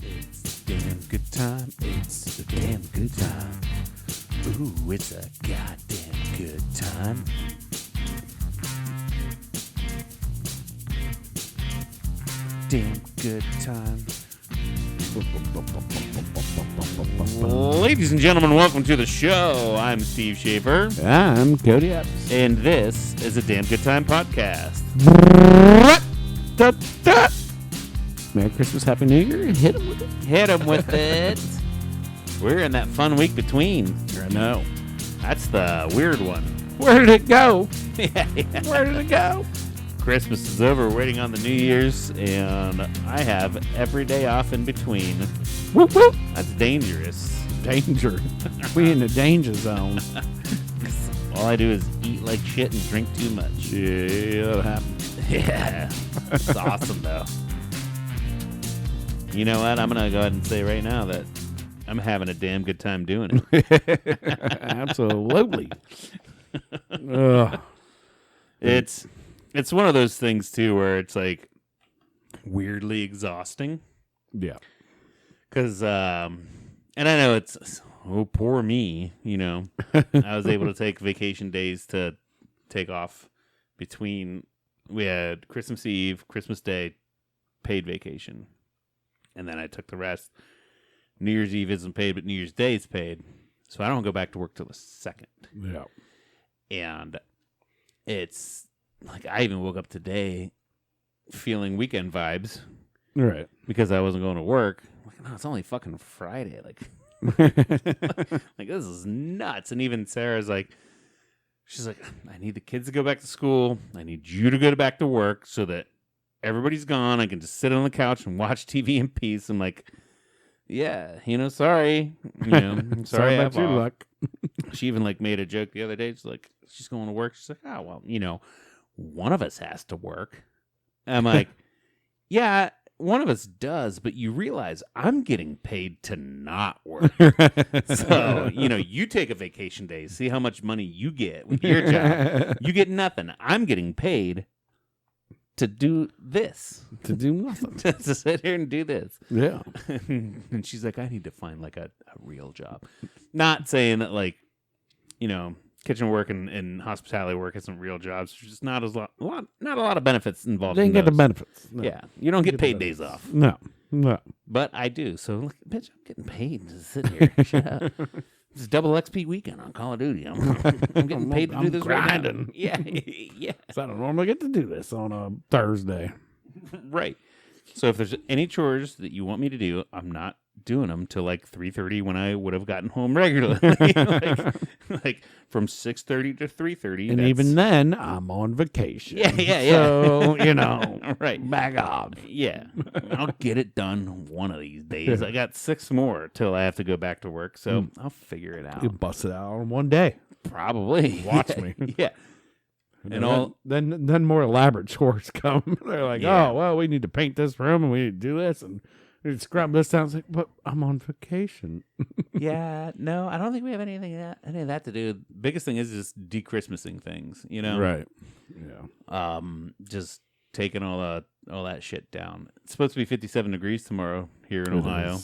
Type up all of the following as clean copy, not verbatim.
It's a damn good time. It's a damn good time. Ooh, it's a goddamn good time. Damn good time. Ladies and gentlemen, welcome to the show. I'm Steve Schaefer. I'm Cody Epps. And this is a Damn Good Time podcast. Merry Christmas, Happy New Year. Hit him with it. Hit 'em with it. We're in that fun week between. I know. That's the weird one. Where did it go? Yeah. Where did it go? Christmas is over. We're waiting on the New Year's, and I have every day off in between. Whoop, whoop. That's dangerous. Danger. We in the danger zone. All I do is eat like shit and drink too much. Yeah, that happens. Yeah. It's awesome, though. You know what? I'm going to go ahead and say right now that I'm having a damn good time doing it. Absolutely. Ugh. It's one of those things, too, where it's like weirdly exhausting. Yeah. Because, and I know it's, oh, poor me, you know. I was able to take vacation days to take off between, we had Christmas Eve, Christmas Day, paid vacation. And then I took the rest. New Year's Eve isn't paid, but New Year's Day is paid. So I don't go back to work till the 2nd. Yeah. And it's like I even woke up today feeling weekend vibes. Right. Because I wasn't going to work. I'm like, no, it's only fucking Friday. Like this is nuts. And even Sarah's like, she's like, I need the kids to go back to school. I need you to go back to work so that everybody's gone. I can just sit on the couch and watch TV in peace. I'm like, yeah, sorry. I'm sorry about your luck. She even like made a joke the other day. She's like, she's going to work. She's like, oh, well, one of us has to work. I'm like, yeah, one of us does, but you realize I'm getting paid to not work. So, you take a vacation day, see how much money you get with your job. You get nothing. I'm getting paid to do this. To do nothing. To sit here and do this. Yeah. And she's like, I need to find like a real job. Not saying that like, kitchen work and hospitality work isn't real jobs. There's just not a lot of benefits involved. They in get the those. benefits. No. Yeah, you don't get paid days off. No. But I do. So, look, bitch, I'm getting paid to sit here. Shut up. It's double XP weekend on Call of Duty. I'm getting paid to do this grinding. right now. Yeah, yeah. So I don't normally get to do this on a Thursday. Right. So if there's any chores that you want me to do, I'm not doing them till like 3:30 when I would have gotten home regularly. like from 6:30 to 3:30. And even then, I'm on vacation. Yeah. So, right. back off. Yeah. I'll get it done one of these days. I got 6 more till I have to go back to work, so I'll figure it out. You bust it out in one day. Probably. Watch me. Yeah. And then more elaborate chores come. They're like, Yeah. oh, well, we need to paint this room and we need to do this and we need to scrub this down. It's like, but I'm on vacation. Yeah, no, I don't think we have any of that to do. Biggest thing is just de-Christmasing things, Right. Yeah. Just taking all that shit down. It's supposed to be 57 degrees tomorrow here in Ohio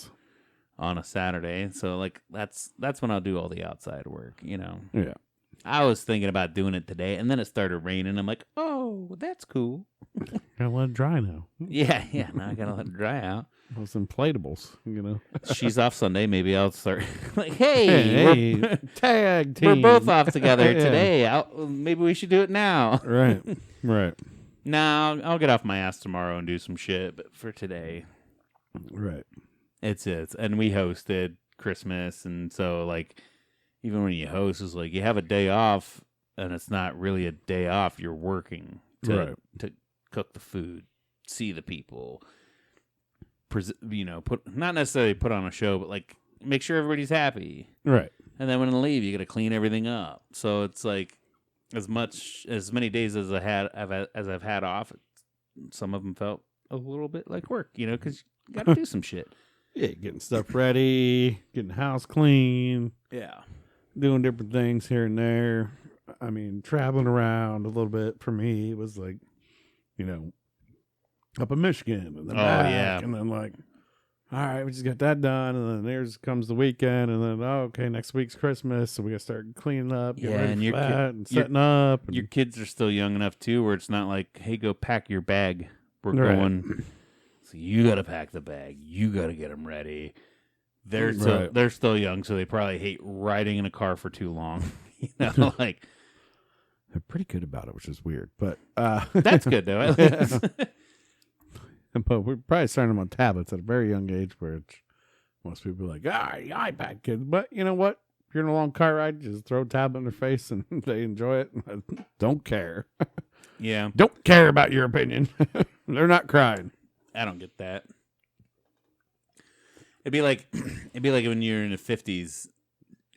on a Saturday, so like that's when I'll do all the outside work. Yeah. I was thinking about doing it today, and then it started raining. I'm like, oh, that's cool. Gotta let it dry now. Yeah. Now I gotta let it dry out. Those inflatables, She's off Sunday. Maybe I'll start like, hey, tag team. we're both off together today. Maybe we should do it now. Right. No, I'll get off my ass tomorrow and do some shit. But for today, Right. it's and we hosted Christmas, and so like even when you host, it's like you have a day off, and it's not really a day off. You're working to cook the food, see the people. Not necessarily put on a show, but like make sure everybody's happy. Right. And then when they leave, you got to clean everything up. So it's like as many days as I've had off, some of them felt a little bit like work, because you got to do some shit. Yeah, getting stuff ready, getting the house clean. Yeah. Doing different things here and there. I mean, traveling around a little bit for me was like, up in Michigan and then back, and then like all right, we just got that done, and then there's comes the weekend, and then okay, next week's Christmas, so we got to start cleaning up, getting ready and for your that, and setting up. And, your kids are still young enough too, where it's not like, hey, go pack your bag. We're Right. going. So you got to pack the bag. You got to get them ready. They're still, Right. they're still young, so they probably hate riding in a car for too long. You know, like they're pretty good about it, which is weird, but that's good though. At least. But we're probably starting them on tablets at a very young age, where most people are like, iPad kids. But you know what? If you're in a long car ride, just throw a tablet in their face and they enjoy it. Don't care. Yeah, Don't care about your opinion. They're not crying. I don't get that. It'd be like when you're in the 50s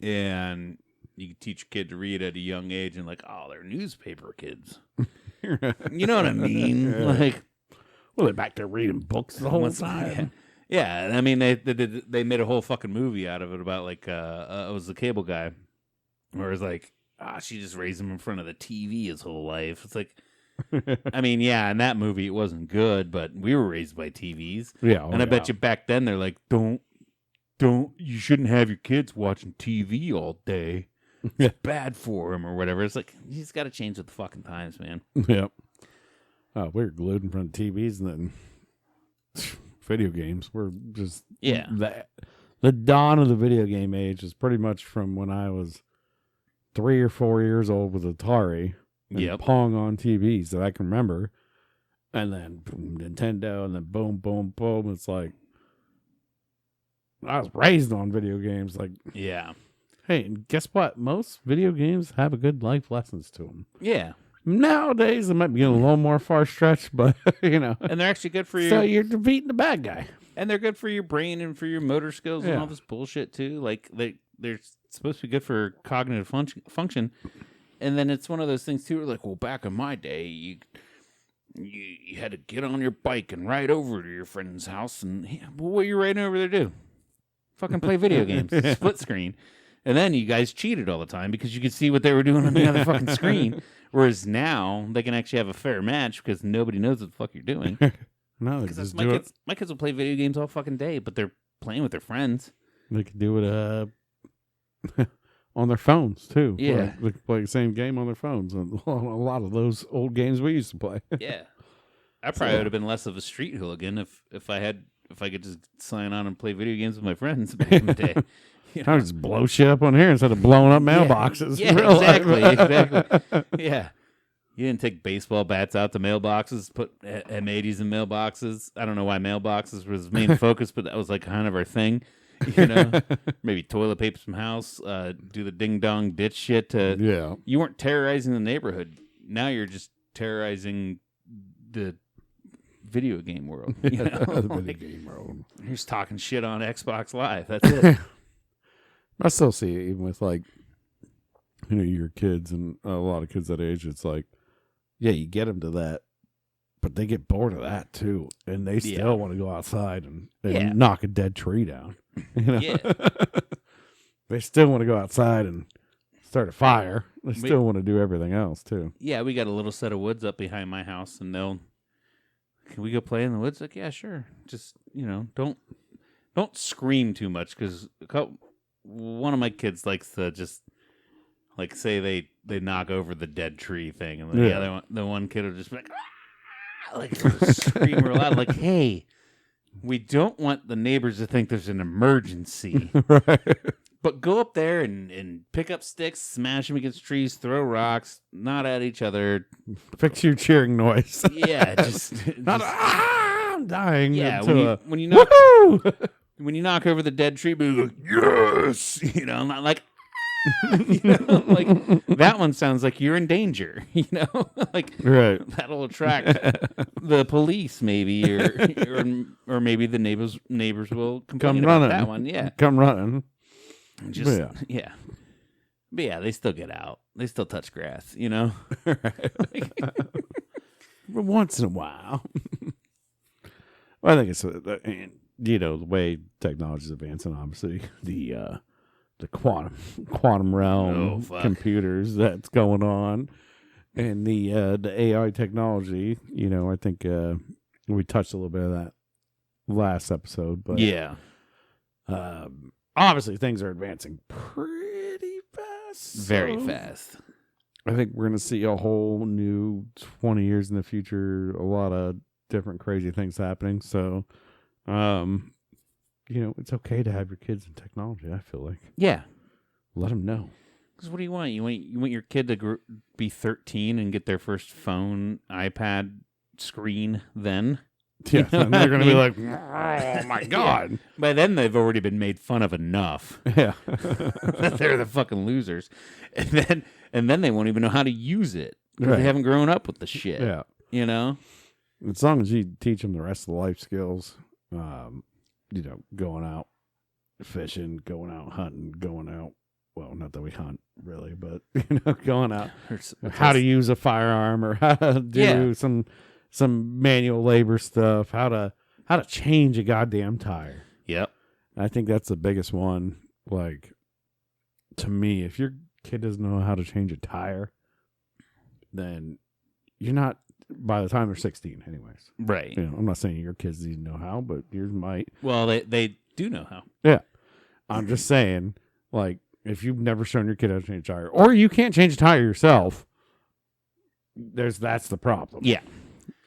and you could teach a kid to read at a young age and like, oh, they're newspaper kids. You know what I mean? Yeah. Like, Well, they're back there reading books the whole time. Yeah, I mean they made a whole fucking movie out of it about like it was the cable guy, where it's like, she just raised him in front of the TV his whole life. It's like, I mean, yeah, in that movie it wasn't good, but we were raised by TVs, Yeah, and I bet you back then they're like, don't, you shouldn't have your kids watching TV all day. It's bad for them or whatever. It's like, you just got to change with the fucking times, man. Yep. Oh, we were glued in front of TVs, and then video games were just the dawn of the video game age is pretty much from when I was 3 or 4 years old with Atari and Yep. Pong on TVs that I can remember, and then boom, Nintendo, and then boom, boom, boom. It's like I was raised on video games. Like, Yeah. hey, and guess what? Most video games have a good life lessons to them. Yeah. Nowadays, it might be a little more far stretched, but you know, And they're actually good for you. so you're defeating the bad guy. And they're good for your brain and for your motor skills and Yeah. all this bullshit too. Like they're supposed to be good for cognitive function. And then it's one of those things too. Where like, well, back in my day, you had to get on your bike and ride over to your friend's house, and well, what are you riding over there to do? Fucking play video games, split screen. And then you guys cheated all the time because you could see what they were doing on the other fucking screen. Whereas now they can actually have a fair match because nobody knows what the fuck you're doing. No, they Because just my do kids, my kids will play video games all fucking day, but they're playing with their friends. it. They can do it on their phones too. Yeah. They can play the same game on their phones. And a lot of those old games we used to play. Yeah, I probably would have been less of a street hooligan if I could just sign on and play video games with my friends back in the day. You I would just blow shit up on here instead of blowing up mailboxes. Yeah, in real life. exactly. Yeah. You didn't take baseball bats out to mailboxes, put M80s in mailboxes. I don't know why mailboxes was the main focus, but that was like kind of our thing. You know, maybe toilet paper some house, do the ding dong ditch shit. Yeah. You weren't terrorizing the neighborhood. Now you're just terrorizing the video game world. You know? The video Like, game world. you're just talking shit on Xbox Live. That's it. I still see it even with like, you know, your kids and a lot of kids that age. It's like, yeah, you get them to that, but they get bored of that too, and they still want to go outside and knock a dead tree down. You know? Yeah. They still want to go outside and start a fire. They still want to do everything else too. Yeah, we got a little set of woods up behind my house, and can we go play in the woods? Like, yeah, sure. Just, you know, don't scream too much, because one of my kids likes to just, like, say they knock over the dead tree thing, and the one kid will just be like scream real loud, like, hey, we don't want the neighbors to think there's an emergency. Right. But go up there and pick up sticks, smash them against trees, throw rocks, not at each other. Fix your cheering noise. Yeah, just I'm dying. yeah. to When you knock woohoo! when you knock over the dead tree, be like, yes, you know, not like, you know, like that one sounds like you're in danger, you know, like Right. that'll attract the police, maybe, or maybe the neighbors will complain Come about running. that one. Yeah, Come running. just Yeah. yeah. But yeah, they still get out. They still touch grass, you know. But once in a while. Well, I think it's you know, the way technology is advancing. Obviously, the quantum realm computers that's going on, and the AI technology. You know, I think we touched a little bit of that last episode, but Yeah. obviously things are advancing pretty fast. Very so fast. I think we're going to see a whole new 20 years in the future, a lot of different crazy things happening. So, it's okay to have your kids in technology, I feel like. Yeah. Let them know. Because what do you want? You want your kid to be 13 and get their first phone, iPad screen then? Yeah, You know and they're what I going to be mean? like, oh my God. By then, they've already been made fun of enough. Yeah. That they're the fucking losers. And then they won't even know how to use it. Because Right. they haven't grown up with the shit. Yeah. You know? As long as you teach them the rest of the life skills, going out fishing, going out hunting, going out. Well, not that we hunt really, but going out, how to use a firearm or how to do some manual labor stuff, how to change a goddamn tire. Yep. I think that's the biggest one. Like, to me, if your kid doesn't know how to change a tire, then you're not. By the time they're 16, anyways. Right. I'm not saying your kids need to know how, but yours might. Well, they do know how. Yeah. I'm just saying, like, if you've never shown your kid how to change a tire, or you can't change a tire yourself, that's the problem. Yeah.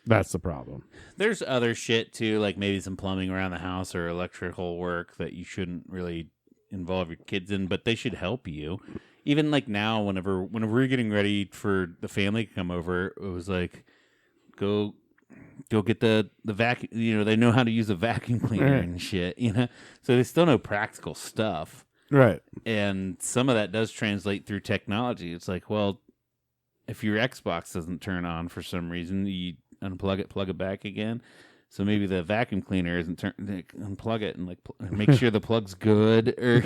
That's the problem. There's other shit too, like maybe some plumbing around the house or electrical work that you shouldn't really involve your kids in, but they should help you. Even like now, whenever we're getting ready for the family to come over, it was like, go get the vacuum. They know how to use a vacuum cleaner Right. and shit. So they still know practical stuff, Right. and some of that does translate through technology. It's like, well, if your Xbox doesn't turn on for some reason, you unplug it, plug it back again. So maybe the vacuum cleaner isn't unplug it and make sure the plug's good, or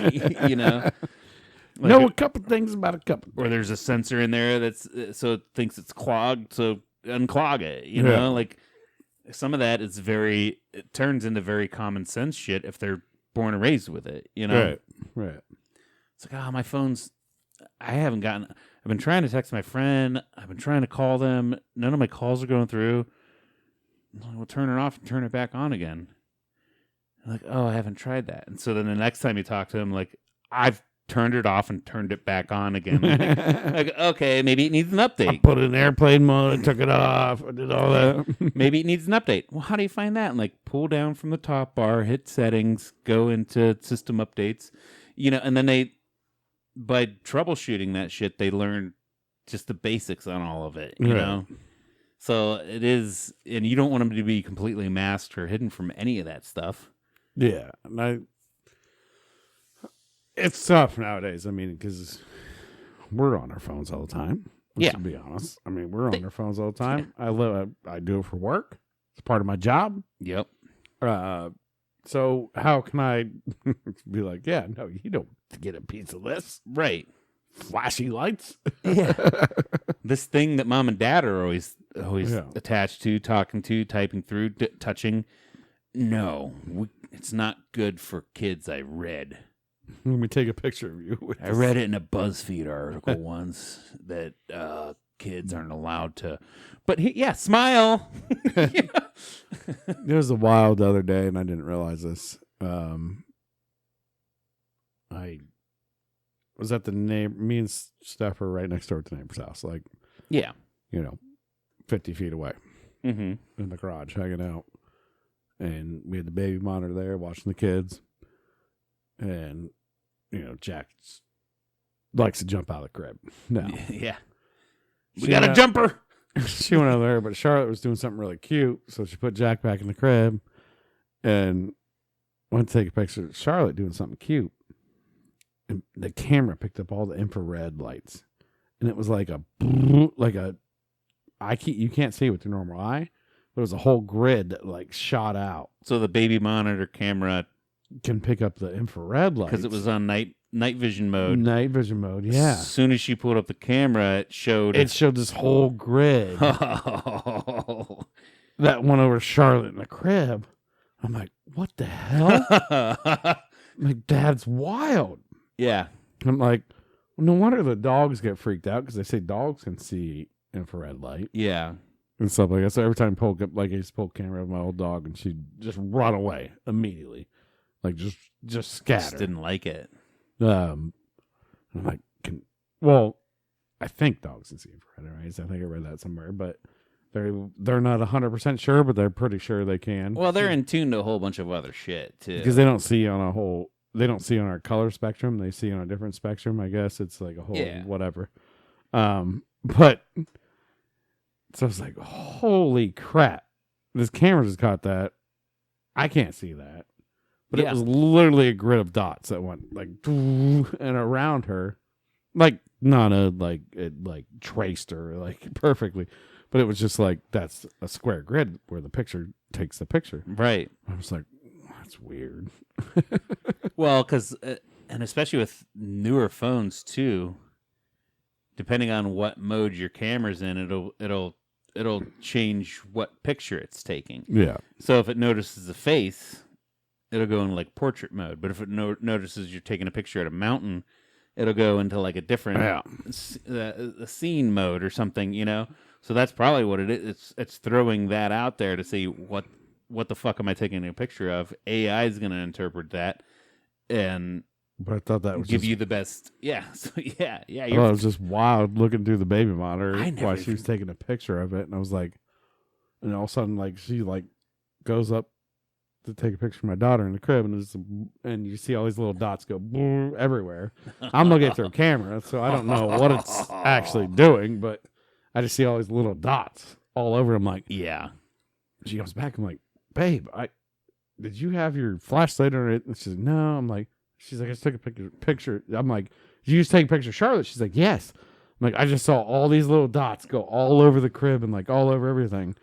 Know a couple things about a couple. or there's a sensor in there that's so it thinks it's clogged, so unclog it. Yeah. Like some of that is it turns into very common sense shit if they're born and raised with it. Right. It's like, my phone's. I've been trying to text my friend. I've been trying to call them. None of my calls are going through. We'll turn it off and turn it back on again. I'm like, I haven't tried that. And so then the next time you talk to him, like, I've turned it off and turned it back on again. Like, okay, maybe it needs an I update. put it in airplane mode, took it off, I did all that. Maybe it needs an update. Well, how do you find that? And like, pull down from the top bar, hit settings, go into system updates, and then by troubleshooting that shit, they learn just the basics on all of it, you Right. know? So it is, and you don't want them to be completely masked or hidden from any of that stuff. Yeah. And it's tough nowadays. I mean, because we're on our phones all the time. Yeah. To be honest. I mean, we're on our phones all the time. I do it for work. It's part of my job. Yep. So how can I be like, yeah, no, you don't get a piece of this. Right. Flashy lights. Yeah. This thing that mom and dad are always Yeah. attached to, talking to, typing through, touching. No, it's not good for kids. I read. Let me take a picture of you. I read it in a BuzzFeed article once that kids aren't allowed to. But smile. There was a wild the other day, and I didn't realize this. I was at me and Steph were right next door to the neighbor's house, like, Yeah. 50 feet away Mm-hmm. in the garage hanging out. And we had the baby monitor there watching the kids. And, Jack likes to jump out of the crib. No. Yeah. We She got a went- jumper. She went over there, but Charlotte was doing something really cute. So she put Jack back in the crib and went to take a picture of Charlotte doing something cute. And the camera picked up all the infrared lights. And it was like you can't see it with your normal eye. There was a whole grid that like shot out. So the baby monitor camera, Can pick up the infrared lights. because it was on night vision mode. night vision mode. Yeah. As soon as she pulled up the camera, it showed. It showed this whole grid Oh. that went over Charlotte in the crib. I'm like, what the hell? I'm like, Dad's wild. Yeah. I'm like, well, no wonder the dogs get freaked out because they say dogs can see infrared light. Yeah. and stuff like that. So every time I used to pull camera of my old dog, and she'd just run away immediately, like just scatter. Just didn't like it. I'm like, well, I think dogs can see infrared rays. I think I read that somewhere, but they're not 100% sure, but they're pretty sure they can. Well, they're in tune to a whole bunch of other shit too. Because they don't see on our color spectrum. They see on a different spectrum. I guess it's like a whole whatever. But so I was like, holy crap, this camera just caught that. I can't see that. But it was literally a grid of dots that went like and around her. Like Nana, like it like traced her like perfectly. But it was just like, that's a square grid where the picture takes the picture. Right. I was like, that's weird. Well, because, and especially with newer phones too, depending on what mode your camera's in, it'll change what picture it's taking. Yeah. So if it notices a face, it'll go in like portrait mode. But if it notices you're taking a picture at a mountain, it'll go into like a different a scene mode or something, you know? So that's probably what it is. It's throwing that out there to see what the fuck am I taking a picture of? AI is going to interpret that and but I thought that was give you the best. Yeah. So yeah. It was just wild looking through the baby monitor while she was taking a picture of it, and I was like, and all of a sudden, like she like goes up to take a picture of my daughter in the crib, and you see all these little dots go everywhere. I'm looking at their camera, so I don't know what it's actually doing, but I just see all these little dots all over. I'm like, yeah. She comes back. I'm like, babe, did you have your flashlight on it? And she's like, no. I'm like, she's like, I just took a picture. I'm like, did you just take a picture of Charlotte? She's like, yes. I'm like, I just saw all these little dots go all over the crib and like all over everything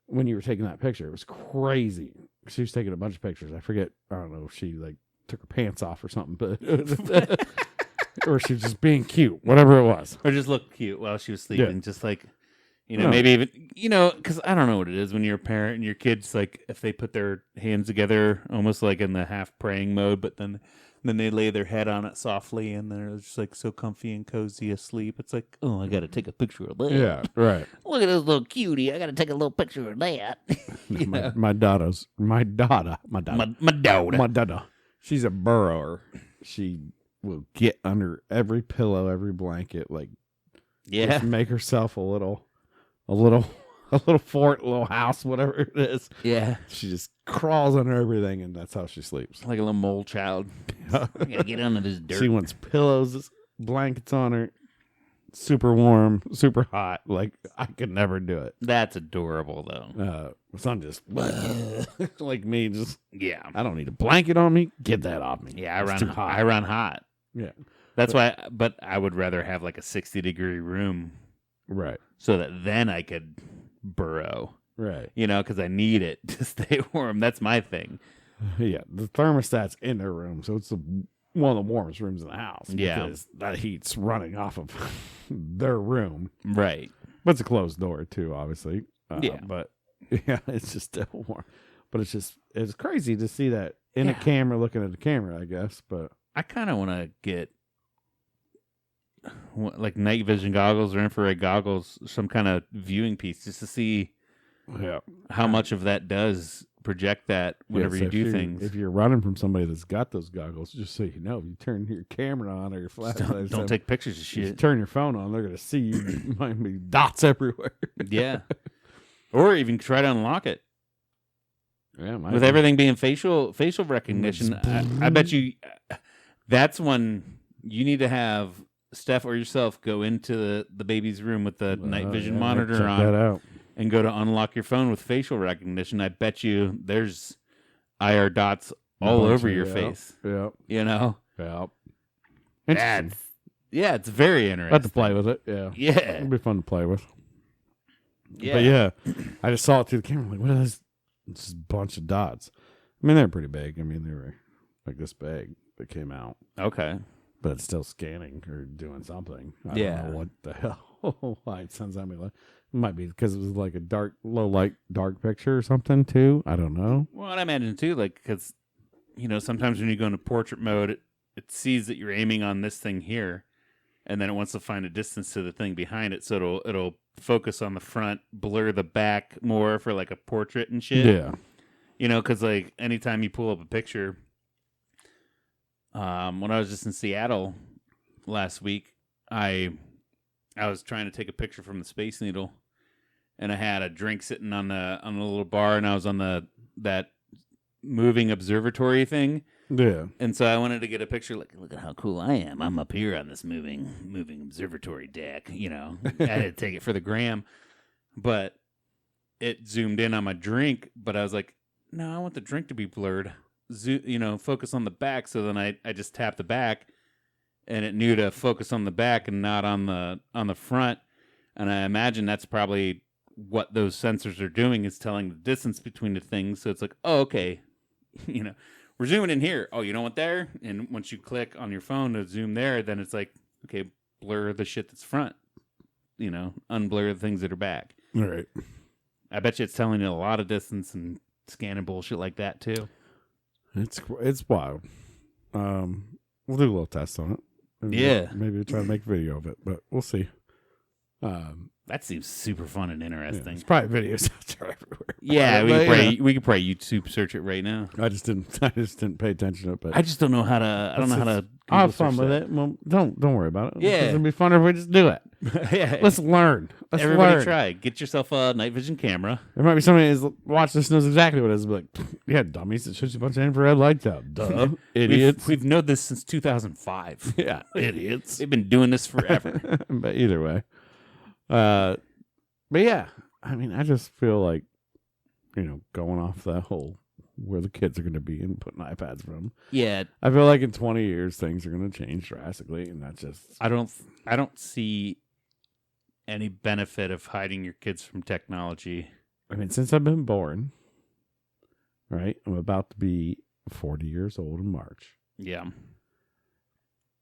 when you were taking that picture. It was crazy. She was taking a bunch of pictures. I forget. I don't know if she like took her pants off or something, but or she was just being cute, whatever it was, or just looked cute while she was sleeping, just like. You know, No. maybe even, you know, because I don't know what it is when you're a parent and your kids, like, if they put their hands together almost like in the half praying mode, but then they lay their head on it softly and they're just like so comfy and cozy asleep. It's like, oh, I got to take a picture of that. Yeah, right. Look at this little cutie. I got to take a little picture of that. My daughter. She's a burrower. She will get under every pillow, every blanket, like, just make herself a little fort, a little house, whatever it is. Yeah. She just crawls under everything, and that's how she sleeps. Like a little mole child. I gotta get under this dirt. She wants pillows, blankets on her. Super warm, super hot. Like, I could never do it. That's adorable, though. My son just, like me, just, yeah. I don't need a blanket on me. Get that off me. Yeah, I run hot. Yeah. That's why, but I would rather have like a 60-degree room. Right. So that then I could burrow. Right. You know, because I need it to stay warm. That's my thing. Yeah. The thermostat's in their room, so it's one of the warmest rooms in the house. Yeah. Because that heat's running off of their room. Right. But it's a closed door, too, obviously. Yeah. But, yeah, it's just still warm. But it's crazy to see that in a camera, looking at the camera, I guess. But I kind of want to get like night vision goggles or infrared goggles, some kind of viewing piece, just to see how much of that does project that whenever you do things. If you're running from somebody that's got those goggles, just so you know, if you turn your camera on or your flashlight, don't take pictures of shit. You turn your phone on, they're going to see you. Might be dots everywhere. Yeah. Or even try to unlock it. Yeah, with everything being facial recognition, I bet you that's when you need to have Steph or yourself go into the baby's room with the night vision monitor on that out. And go to unlock your phone with facial recognition. I bet you there's IR dots all over your face. Yeah. You know? Yeah. It's very interesting. I have to play with it. Yeah. Yeah. It'll be fun to play with. Yeah. But yeah, I just saw it through the camera. I'm like, what is this? It's just a bunch of dots. I mean, they're pretty big. I mean, they were like this big that came out. Okay. But it's still scanning or doing something. I don't know what the hell. Why it sounds at me like it might be because it was like a low light, dark picture or something too. I don't know. Well, I imagine too, like, because, you know, sometimes when you go into portrait mode, it sees that you're aiming on this thing here. and then it wants to find a distance to the thing behind it, so it'll focus on the front, blur the back more for like a portrait and shit. Yeah. You know, because like anytime you pull up a picture, when I was just in Seattle last week, I was trying to take a picture from the Space Needle, and I had a drink sitting on the little bar, and I was on that moving observatory thing. Yeah. And so I wanted to get a picture, like, look at how cool I am. I'm up here on this moving observatory deck. You know, I had to take it for the gram, but it zoomed in on my drink. But I was like, no, I want the drink to be blurred. Focus on the back. So then I just tapped the back, and it knew to focus on the back and not on the front. And I imagine that's probably what those sensors are doing, is telling the distance between the things. So it's like, oh, okay, we're zooming in here. Oh, you don't want there? And once you click on your phone to zoom there, then it's like, okay, blur the shit that's front. Unblur the things that are back. All right. I bet you it's telling you a lot of distance and scanning bullshit like that too. It's wild. We'll do a little test on it. Maybe we'll try to make a video of it, but we'll see. That seems super fun and interesting. It's probably videos out there everywhere. Yeah, we could probably YouTube search it right now. I just didn't pay attention to it. But I just don't know how to. I don't know how to. I'll have fun with it. Well, don't worry about it. Yeah, it'd be fun if we just do it. Yeah, let's learn. Everybody try. Get yourself a night vision camera. There might be somebody who's watched this knows exactly what it is. Be like, yeah, dummies. It shoots a bunch of infrared lights out. Duh, idiots. We've known this since 2005. Yeah, idiots. They've been doing this forever. But either way, but yeah, I mean, I just feel like, going off that whole where the kids are going to be and putting iPads from. Yeah, I feel like in 20 years things are going to change drastically, and that's just. I don't see any benefit of hiding your kids from technology. I mean, since I've been born, right? I'm about to be 40 years old in March. Yeah.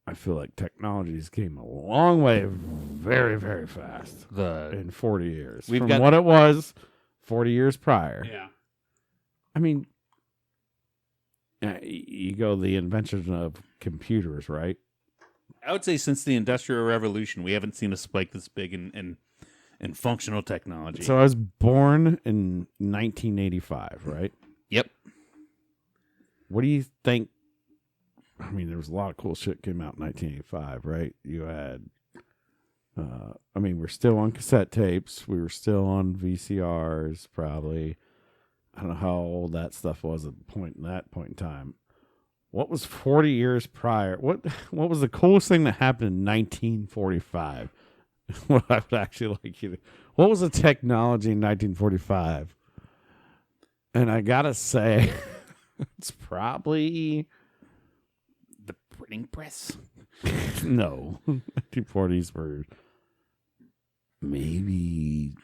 I feel like technology's came a long way very, very fast in 40 years. From what it was 40 years prior. Yeah. I mean, you go the invention of computers, right? I would say since the Industrial Revolution, we haven't seen a spike this big in functional technology. So I was born in 1985, right? Yep. What do you think? I mean, there was a lot of cool shit came out in 1985, right? You had, we're still on cassette tapes. We were still on VCRs, probably. I don't know how old that stuff was at that point in time. What was 40 years prior? What was the coolest thing that happened in 1945? What I would actually like you to. What was the technology in 1945? And I gotta say, it's probably the printing press. No, 1940s were maybe.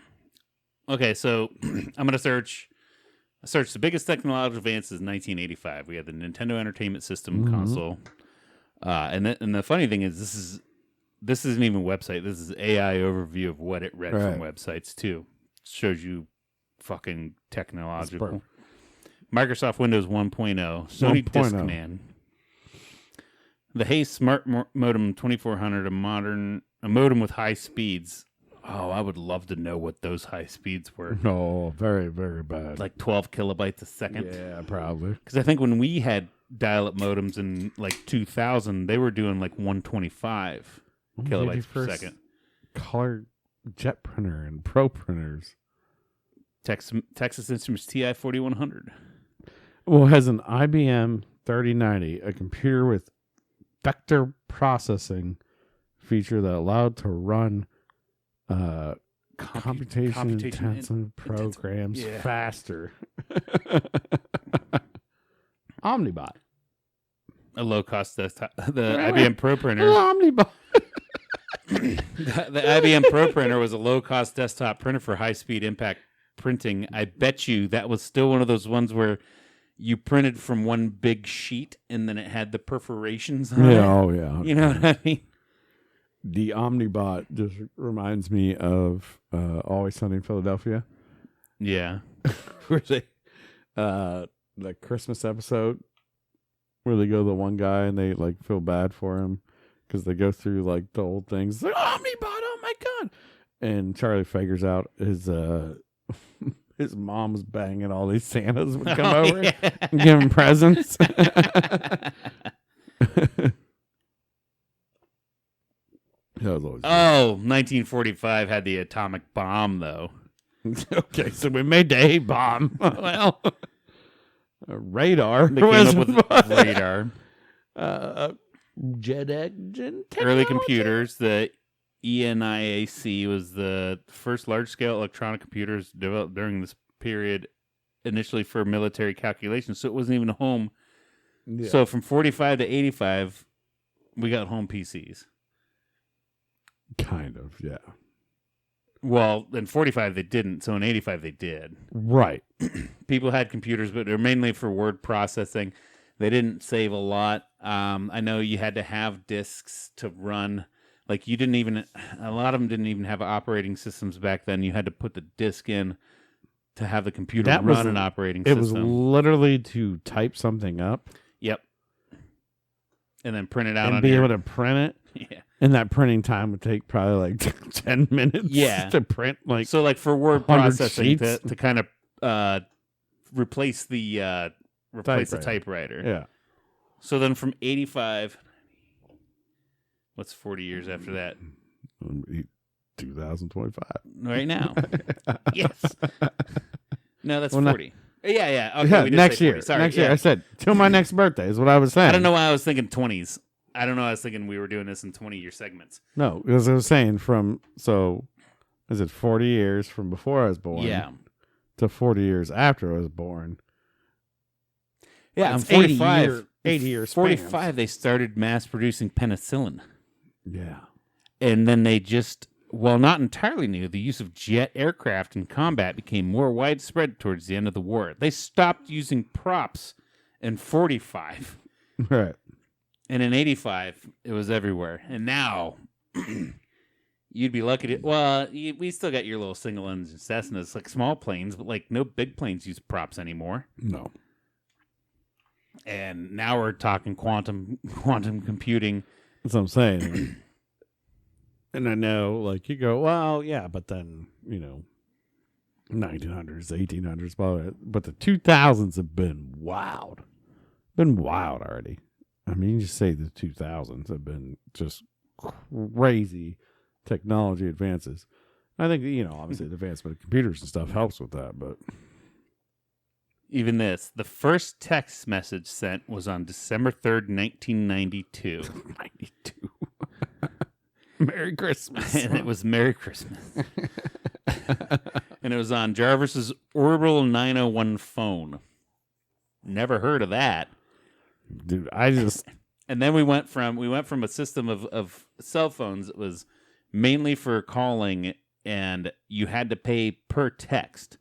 Okay, so I'm gonna search. I searched the biggest technological advances in 1985. We had the Nintendo Entertainment System console, and the funny thing is, this isn't even a website. This is AI overview of what it read from websites too. Shows you fucking technological. Microsoft Windows 1.0, Sony Discman, the Hayes Smart Modem 2400, a modem with high speeds. Oh, I would love to know what those high speeds were. No, very, very bad. Like 12 kilobytes a second. Yeah, probably. Because I think when we had dial-up modems in like 2000, they were doing like 125 kilobytes per second. Color jet printer and pro printers. Texas Instruments TI 4100. Well, it has an IBM 3090, a computer with vector processing feature that allowed to run computation-intensive programs faster. Omnibot. A low-cost desktop. The IBM Pro Printer. Omnibot. The IBM Pro Printer was a low-cost desktop printer for high-speed impact printing. I bet you that was still one of those ones where you printed from one big sheet and then it had the perforations on it. Oh, yeah. You know what I mean? The Omnibot just reminds me of Always Sunny in Philadelphia. Yeah. Where they, the Christmas episode where they go to the one guy and they like feel bad for him because they go through like the old things. Like, Omnibot, oh my god! And Charlie figures out his his mom's banging all these Santas would come over and give him presents. That was always 1945 had the atomic bomb, though. okay, so we made the A bomb. Well, radar. They came up with radar. Jet engine technology. Early computers. The ENIAC was the first large-scale electronic computers developed during this period, initially for military calculations. So it wasn't even a home. Yeah. So from 45 to 85, we got home PCs. Kind of, yeah. Well, in 45 they didn't, so in 85 they did. Right. People had computers, but they're mainly for word processing. They didn't save a lot. I know you had to have disks to run. Like a lot of them didn't even have operating systems back then. You had to put the disk in to have the computer run an operating system. It was literally to type something up. Yep. And then print it out and be able to print it. Yeah. And that printing time would take probably like 10 minutes to print so like for word processing sheets. to kind of replace the typewriter. Yeah. So then from 85, what's 40 years after that? 2025. Right now. Yes. No, that's Well, 40. Yeah. Okay, yeah, we did next say year. 40. Sorry. Next year. I said, till my next birthday is what I was saying. I don't know why I was thinking 20s. I don't know. I was thinking we were doing this in 20-year segments. No, because I was saying is it 40 years from before I was born? Yeah. To 40 years after I was born. Yeah, it's 45. 80 years. 45, they started mass producing penicillin. Yeah. And then they just, while not entirely new, the use of jet aircraft in combat became more widespread towards the end of the war. They stopped using props in 45. Right. And in 85, it was everywhere. And now, you'd be lucky to... Well, we still got your little single-engine Cessnas, like small planes, but like no big planes use props anymore. No. And now we're talking quantum computing. That's what I'm saying. And I know, like, you go, well, yeah, but then, 1900s, 1800s, but the 2000s have been wild. Been wild already. I mean, you just say the 2000s have been just crazy technology advances. I think, obviously the advancement of computers and stuff helps with that, but... Even this, the first text message sent was on December 3rd, 1992. 92. Merry Christmas. And it was Merry Christmas. And it was on Jarvis's Orbital 901 phone. Never heard of that. Dude, I just... And then we went from a system of cell phones that was mainly for calling, and you had to pay per text.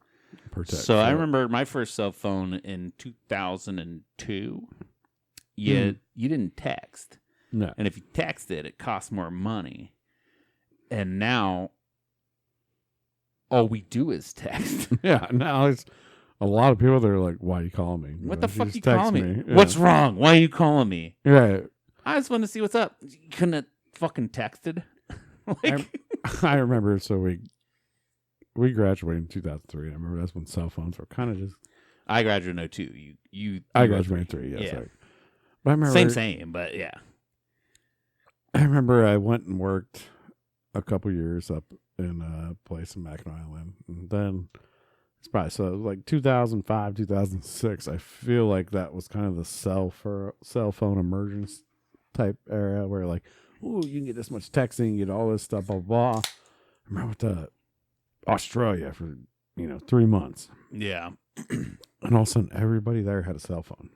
So I remember my first cell phone in 2002. You didn't text. No. And if you texted, it cost more money. And now all we do is text. Yeah, now it's a lot of people that are like, why are you calling me? What the fuck just you calling me? Yeah. What's wrong? Why are you calling me? Right. I just want to see what's up. You couldn't have fucking texted. I remember, so we graduated in 2003. I remember that's when cell phones were kind of just... I graduated in 02. I graduated in 03, yes. Yeah. Right. But I remember, same, but yeah. I remember I went and worked a couple years up in a place in Mackinac Island. And then it's probably, so it was like 2005, 2006. I feel like that was kind of the cell phone emergence type area where like, oh, you can get this much texting, you get all this stuff, blah, blah, blah. I remember to Australia for, 3 months. Yeah. And all of a sudden, everybody there had a cell phone.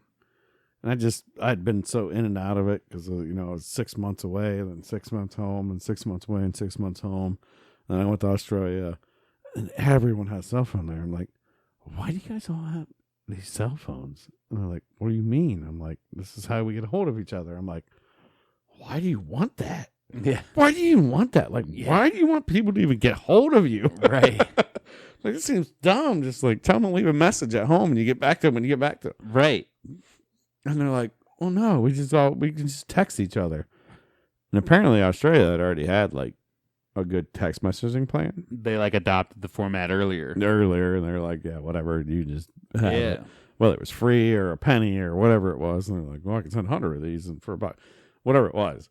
And I'd been so in and out of it because, I was 6 months away and then 6 months home and 6 months away and 6 months home. And I went to Australia and everyone had a cell phone there. I'm like, why do you guys all have these cell phones? And they're like, what do you mean? I'm like, this is how we get a hold of each other. I'm like, why do you want that? Yeah. Why do you even want that? Like, why do you want people to even get hold of you? Right. Like, it seems dumb. Just like, tell them to leave a message at home and you get back to them when you get back to them. Right. And they're like, well, no, we can just text each other. And apparently Australia had already had like a good text messaging plan They like adopted the format earlier. earlier, and they're like, yeah, whatever, you just have Yeah. it. Whether it was free or a penny or whatever it was. And they're like, well, I can send 100 of these and for about whatever it was.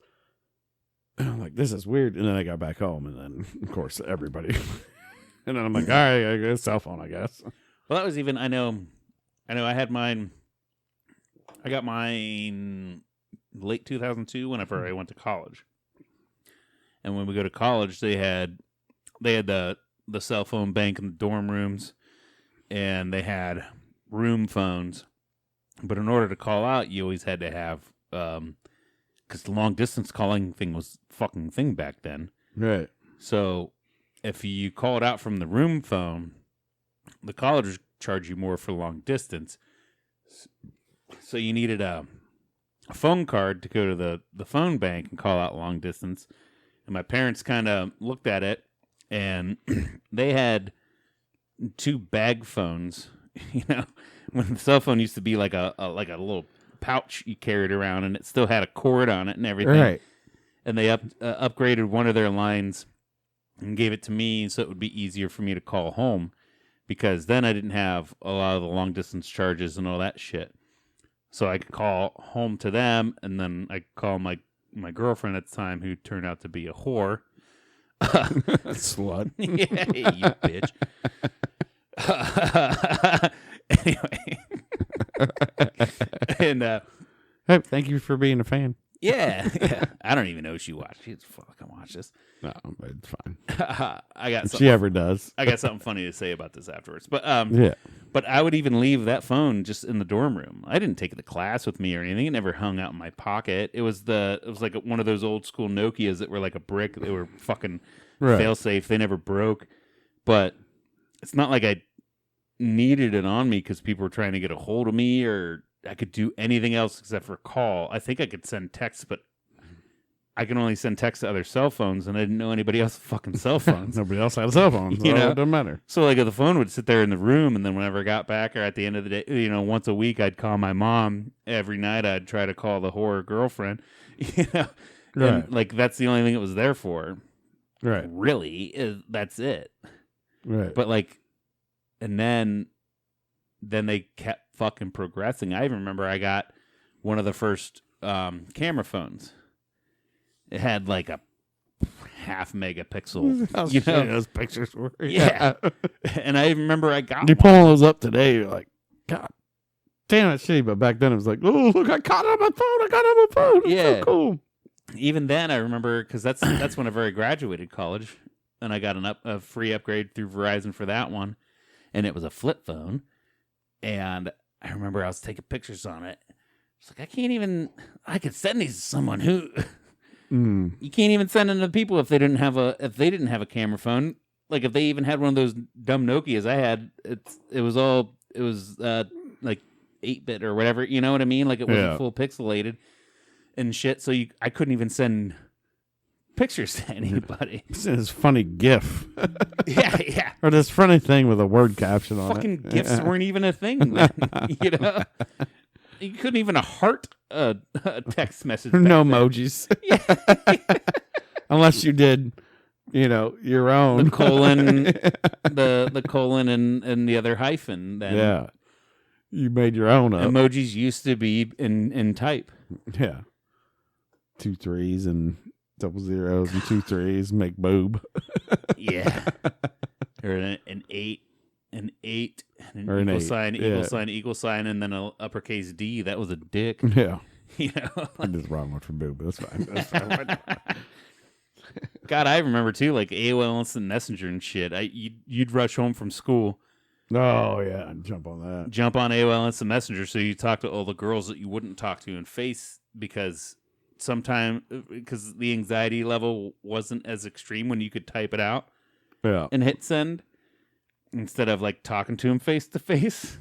And I'm like, this is weird. And then I got back home, and then, of course, everybody. And then I'm like, all right, I get a cell phone, I guess. Well, that was even, I know I had mine, I got mine late 2002 whenever I went to college. And when we go to college, they had the cell phone bank in the dorm rooms, and they had room phones. But in order to call out, you always had to have, because the long distance calling thing was fucking thing back then. Right. So if you called out from the room phone, the colleges charge you more for long distance. So you needed a phone card to go to the phone bank and call out long distance. And my parents kind of looked at it, and they had 2 bag phones. You know, when the cell phone used to be like a little pouch you carried around, and it still had a cord on it and everything. Right. And they upgraded one of their lines and gave it to me so it would be easier for me to call home, because then I didn't have a lot of the long distance charges and all that shit. So I could call home to them, and then I could call my girlfriend at the time, who turned out to be a whore. Slut. Yeah, you bitch. Anyway. And Hey, thank you for being a fan. yeah. I don't even know if she watched. She's fucking watch this. No, it's fine. I got If something. she ever does. I got something funny to say about this afterwards. But Yeah. but I would even leave that phone just in the dorm room. I didn't take it to class with me or anything. It never hung out in my pocket. It was like one of those old school Nokias that were like a brick. They were fucking fail safe. They never broke. But it's not like I needed it on me because people were trying to get a hold of me, or I could do anything else except for call. I think I could send texts, but I can only send texts to other cell phones, and I didn't know anybody else's fucking cell phones. Nobody else had a cell phone. So You know? it doesn't matter. So like the phone would sit there in the room, and then whenever I got back, or at the end of the day, you know, once a week I'd call my mom. Every night I'd try to call the whore girlfriend. You know, Right. and like that's the only thing it was there for. Right. Really, that's it. Right. But like, and then they kept fucking progressing. I even remember I got one of the first camera phones. It had like a 0.5 megapixel. How You know? shitty those pictures were. Yeah. And I remember I got You're one. pulling those up today. You're like, God damn, that's shitty. But back then it was like, oh, look, I caught it on my phone. I got it on my phone. It's Yeah. so cool. Even then, I remember, because that's whenever I graduated college, and I got a free upgrade through Verizon for that one, and it was a flip phone. And I remember I was taking pictures on it. It's like I could send these to someone who you can't even send them to people if they didn't have a camera phone. Like if they even had one of those dumb Nokias I had, it was like 8-bit or whatever, you know what I mean? Like it wasn't full pixelated and shit. So I couldn't even send pictures to anybody. It's this funny GIF. Yeah. Or this funny thing with a word caption on Fucking it. gifts weren't even a thing then, you know? You couldn't even heart a text message. No back then. emojis. Yeah. Unless you did, your own. The colon, the colon and the other hyphen. Then Yeah. You made your own up. emojis used to be in type. Yeah. 2 3s and 00 and 2 3s make boob. Yeah. Or an 8, an Or an equal 8, sign, yeah. equal sign, and then an uppercase D. That was a dick. Yeah. You know. I just wrong one for boob. That's fine. That's fine. God, I remember too, like AOL Instant Messenger and shit. You'd rush home from school. Oh, yeah. I'd jump on that. Jump on AOL Instant Messenger so you talk to all the girls that you wouldn't talk to in face, because the anxiety level wasn't as extreme when you could type it out Yeah. and hit send instead of like talking to them face to face.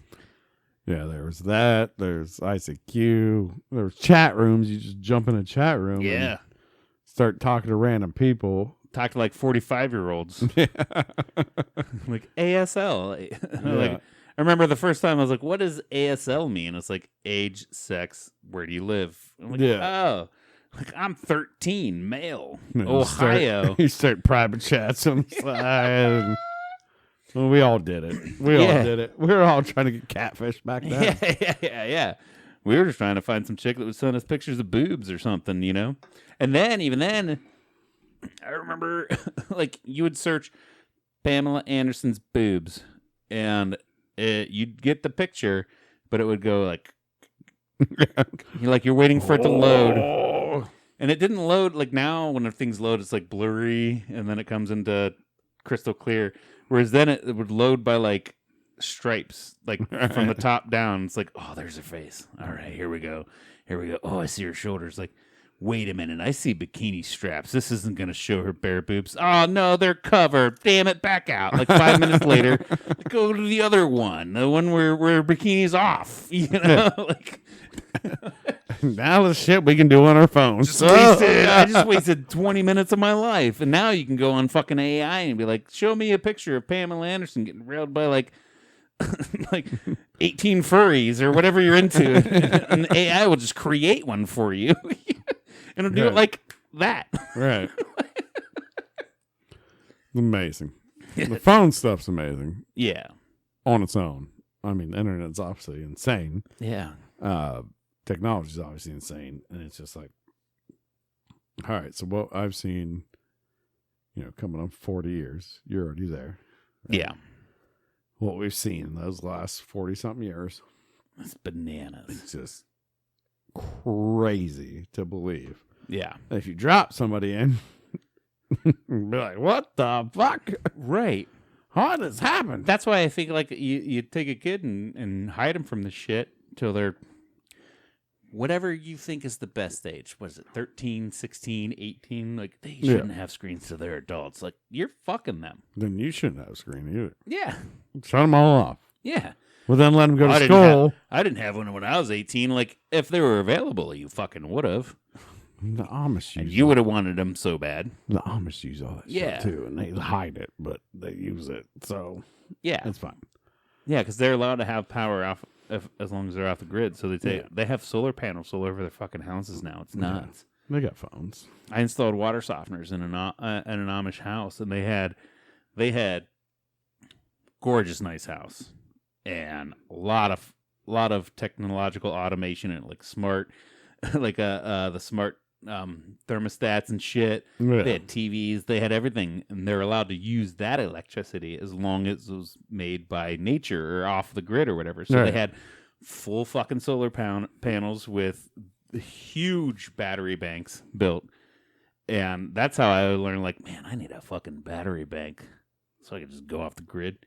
Yeah, there was that. There's ICQ. There's chat rooms. You just jump in a chat room Yeah. and start talking to random people. Talk to like 45-year-olds. Like ASL. Like, I remember the first time I was like, what does ASL mean? It's like age, sex, where do you live? I'm like, Yeah. oh. Like, I'm 13, male, And Ohio. You start private chats on the side. Well, we all did it. We Yeah. all did it. We were all trying to get catfish back then. Yeah. We were just trying to find some chick that was sending us pictures of boobs or something, you know? And then, even then, I remember, like, you would search Pamela Anderson's boobs, and you'd get the picture, but it would go, like, you're waiting for it to load. And it didn't load, like, now, when things load, it's, like, blurry, and then it comes into crystal clear. Whereas then it would load by, like, stripes, like from the top down. It's like, oh, there's her face. All right, here we go. Oh, I see her shoulders. Like, wait a minute, I see bikini straps. This isn't gonna show her bare boobs. Oh no, they're covered. Damn it, back out. Like 5 minutes later, go to the other one, the one where bikini's off. You know, like. Now the shit we can do on our phones. I just wasted 20 minutes of my life, and now you can go on fucking AI and be like, show me a picture of Pamela Anderson getting railed by like 18 furries or whatever you're into, and the AI will just create one for you, and it'll do it like that. Right. Amazing. The phone stuff's amazing. Yeah. On its own. I mean, the internet's obviously insane. Yeah. Technology's obviously insane, and it's just like, all right. So what I've seen, coming on 40 years, you're already there. Right? Yeah. What we've seen in those last 40-something years, It's bananas. it's just crazy to believe. Yeah. If you drop somebody in, be like, what the fuck? Right. What has happened? That's why I think like you take a kid and hide them from the shit till they're whatever you think is the best age. What is it, 13, 16, 18? Like, they shouldn't have screens till they're adults. Like, you're fucking them. Then you shouldn't have a screen either. Yeah. Shut them all off. Yeah. Well, then let them go to I school. didn't have one when I was 18. Like, if they were available, you fucking would have. The Amish And use you would have wanted them so bad. The Amish use all that Yeah. shit too, and they hide it, but they use it, so Yeah. that's fine. Yeah, because they're allowed to have power off as long as they're off the grid. So they have solar panels all over their fucking houses now. It's nuts. They got phones. I installed water softeners in an Amish house, and they had gorgeous, nice house, and a lot of technological automation and like smart, like the smart thermostats and shit. Yeah. They had TVs, they had everything, and they're allowed to use that electricity as long as it was made by nature or off the grid or whatever. So they had full fucking solar panels with huge battery banks built. And that's how I learned, like, man, I need a fucking battery bank so I can just go off the grid.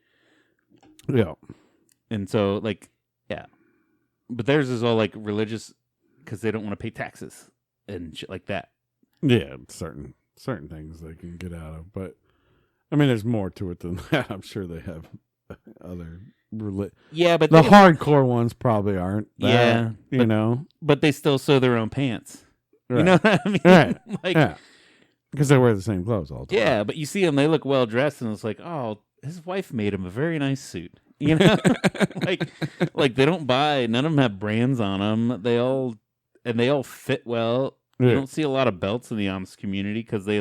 Yeah. And so, like, yeah. But theirs is all, like, religious because they don't want to pay taxes and shit like that. Yeah, certain things they can get out of, but I mean, there's more to it than that. I'm sure they have other Yeah, but the hardcore ones probably aren't. That, yeah, but they still sew their own pants. Right. You know what I mean? Right. Like, yeah, because they wear the same clothes all the time. yeah, but you see them; they look well dressed, and it's like, oh, his wife made him a very nice suit. You know, like they don't buy. None of them have brands on them. They all fit well. Yeah. You don't see a lot of belts in the Amish community because they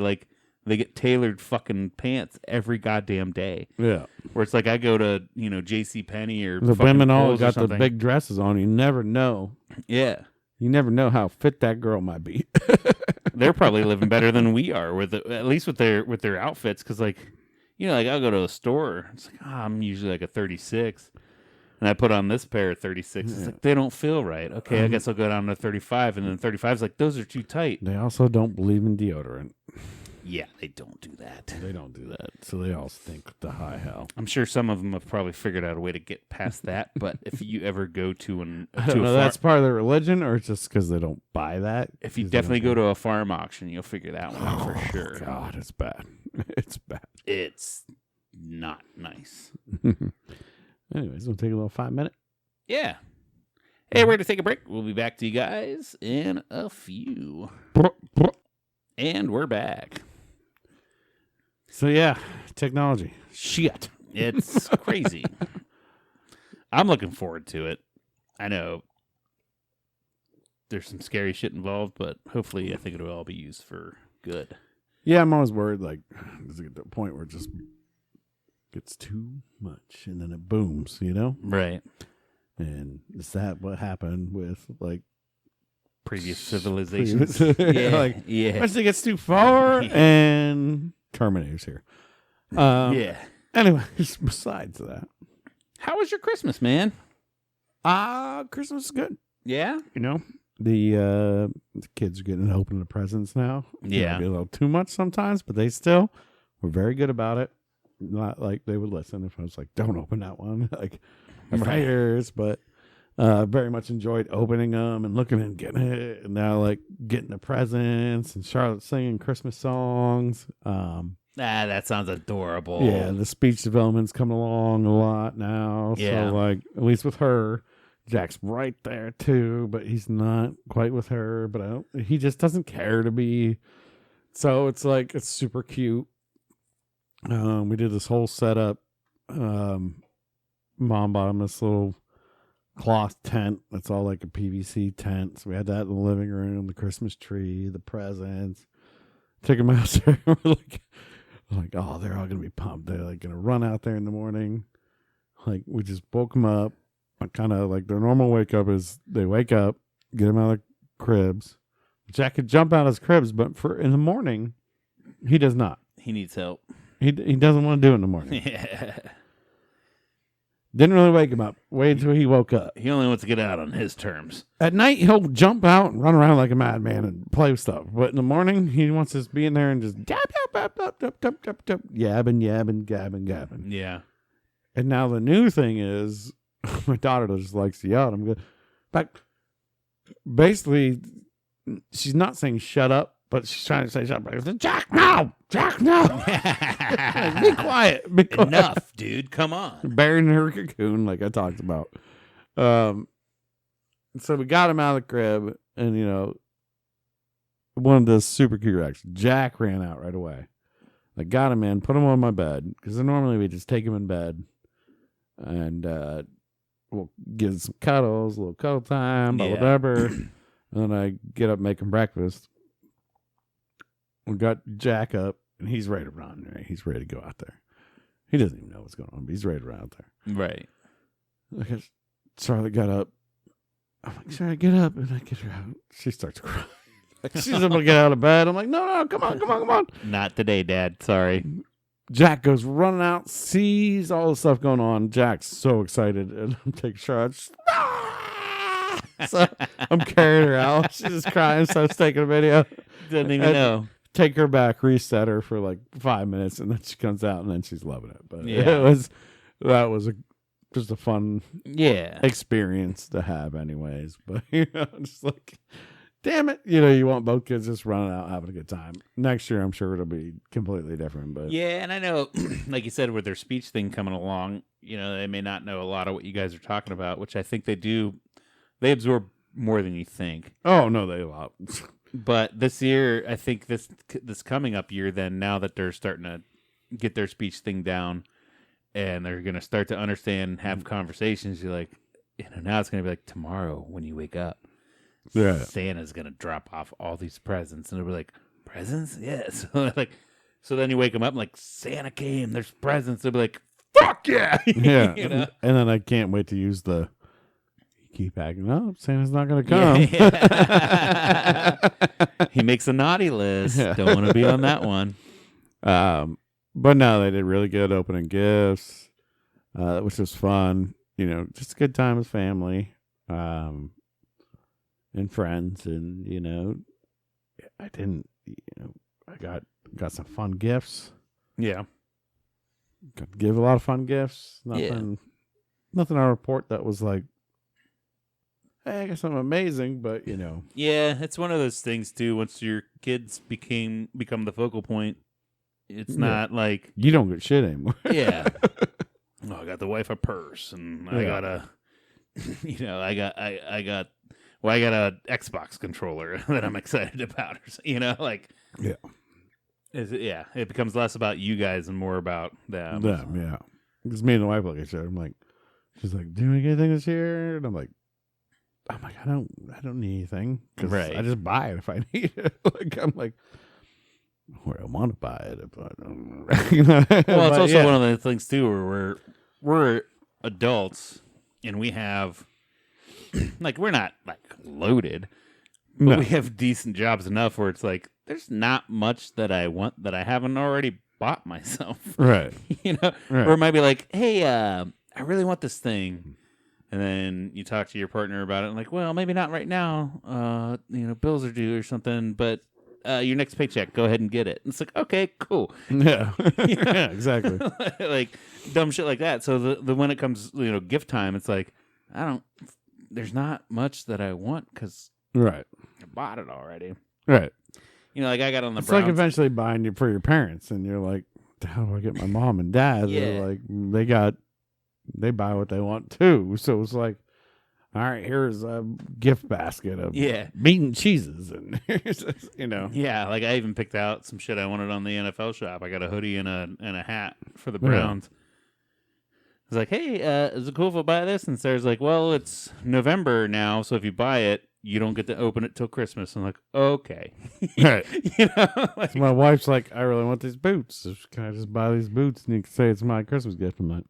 get tailored fucking pants every goddamn day. Yeah, Where it's like I go to J.C. Penney or the fucking women all Kohl's or got the something. big dresses on. You never know. Yeah. You never know how fit that girl might be. They're probably living better than we are at least with their outfits. Because like I'll go to a store. It's like I'm usually like a 36, and I put on this pair of 36. It's like they don't feel right. Okay, I guess I'll go down to 35, and then 35 is like those are too tight. They also don't believe in deodorant. Yeah, they don't do that. They don't do that, so they all stink the high hell. I'm sure some of them have probably figured out a way to get past that. But if you ever go to I don't know, that's part of their religion, or it's just because they don't buy that. if you definitely go to a farm auction, you'll figure that one out for sure. God, it's bad. It's bad. It's not nice. Anyways, we'll take a little 5 minute. Yeah. Hey, we're going to take a break. We'll be back to you guys in a few. And we're back. So yeah, technology. Shit. It's crazy. I'm looking forward to it. I know. there's some scary shit involved, but hopefully I think it'll all be used for good. Yeah, I'm always worried, like, does it get to a point where it just gets too much and then it booms, you know? Right. And is that what happened with, like, Previous civilizations. Like, once it gets too far and Terminator's here. Yeah. Anyways, besides that. How was your Christmas, man? Christmas is good. Yeah? You know, the kids are getting to open the presents now. Yeah. Might be a little too much sometimes, but they still were very good about it. Not like they would listen if I was like, don't open that one. Like, haters, but very much enjoyed opening them and looking and getting it. And now, like, getting the presents and Charlotte singing Christmas songs. That sounds adorable. Yeah, the speech development's coming along a lot now. Yeah. So, like, at least with her, Jack's right there too, but he's not quite with her. But he just doesn't care to be. So it's like it's super cute. We did this whole setup. Mom bought him this little cloth tent. That's all like a PVC tent. So we had that in the living room, the Christmas tree, the presents. Took him out there. We're like, oh, they're all gonna be pumped. They're like gonna run out there in the morning. Like, we just woke them up. Kind of like their normal wake up is they wake up, get him out of the cribs. Jack could jump out of his cribs, but in the morning, he does not. He needs help. He doesn't want to do it in the morning. Yeah. Didn't really wake him up. Wait until he woke up. He only wants to get out on his terms. At night, he'll jump out and run around like a madman and play with stuff. But in the morning, he wants to be in there and just yabbing, gabbing. Yeah. And now the new thing is, my daughter just likes to yell at him. But basically, she's not saying shut up, but she's trying to say shut up. Jack, no! Jack, no! Be quiet. Be quiet. Enough, dude. Come on. Buried in her cocoon, like I talked about. So we got him out of the crib, and, you know, one of the super cute reactions. Jack ran out right away. I got him in, put him on my bed, because normally we just take him in bed, and we'll give him some cuddles, a little cuddle time, whatever. And then I get up, make him breakfast. We got Jack up, and he's ready to run. Right? He's ready to go out there. He doesn't even know what's going on, but he's ready to run out there. Right. Like, Charlotte got up. I'm like, Charlotte, get up. And I get her out. She starts crying. Like, she's able to get out of bed. I'm like, no, come on. Not today, Dad. Sorry. Jack goes running out, sees all the stuff going on. Jack's so excited. And I'm taking Charlotte. So I'm carrying her out. She's just crying. Starts taking a video. Doesn't even know. Take her back, reset her for like 5 minutes, and then she comes out, and then she's loving it. But Yeah. that was just a fun Yeah. experience to have, anyways. But you know, just like, damn it, you know, you want both kids just running out having a good time. Next year, I'm sure it'll be completely different. But Yeah, and I know, like you said, with their speech thing coming along, you know, they may not know a lot of what you guys are talking about, which I think they do. They absorb more than you think. oh no, they love. But this year, I think this coming up year, then now that they're starting to get their speech thing down, and they're going to start to understand, have conversations, you're like, you know, now it's going to be like tomorrow when you wake up, Santa's going to drop off all these presents, and it'll be like, presents? Yeah. So then you wake them up and like, Santa came, there's presents. They'll be like, fuck yeah. Yeah. You know? And then I can't wait to use the keep acting up. Santa's not going to come. Yeah. He makes a naughty list. Yeah. Don't want to be on that one. But no, they did really good opening gifts, which was fun. You know, just a good time with family, and friends. And, you know, I got some fun gifts. Yeah. Got to give a lot of fun gifts. Nothing I report that was like, hey, I got something amazing, but you know. Yeah, it's one of those things too. Once your kids become the focal point, it's not like you don't get shit anymore. Yeah. Oh, I got the wife a purse, and I got a, you know, I got a Xbox controller that I'm excited about. You know, like it becomes less about you guys and more about them. Yeah. Because me and the wife, like I said, she's like, do we get anything this year? And I'm like, I'm like, I don't need anything because Right. I just buy it if I need it. Like I'm like, well, I want to buy it if I don't. Well, it's also one of the things too where we're adults and we have like we're not like loaded, but No. we have decent jobs enough where it's like there's not much that I want that I haven't already bought myself. Right. You know, Right. or it might be like, hey, I really want this thing. And then you talk to your partner about it, and like, well, maybe not right now. Bills are due or something, but your next paycheck, go ahead and get it. And it's like, okay, cool. Yeah. Yeah. Exactly. Like dumb shit like that. So the when it comes, gift time, it's like, there's not much that I want because Right. I bought it already. Right. Like I got on the It's Browns. like eventually buying it for your parents, and you're like, how do I get my mom and dad? Yeah. They're like, they buy what they want too. So it's like, all right, here's a gift basket of meat and cheeses, and Yeah, like I even picked out some shit I wanted on the NFL shop. I got a hoodie and a hat for the Browns. I was like, hey, is it cool if I buy this? And Sarah's like, well, it's November now, so if you buy it, you don't get to open it till Christmas. I'm like, okay. Right. Like, So my wife's like, I really want these boots. Can I just buy these boots and you can say it's my Christmas gift? I'm like,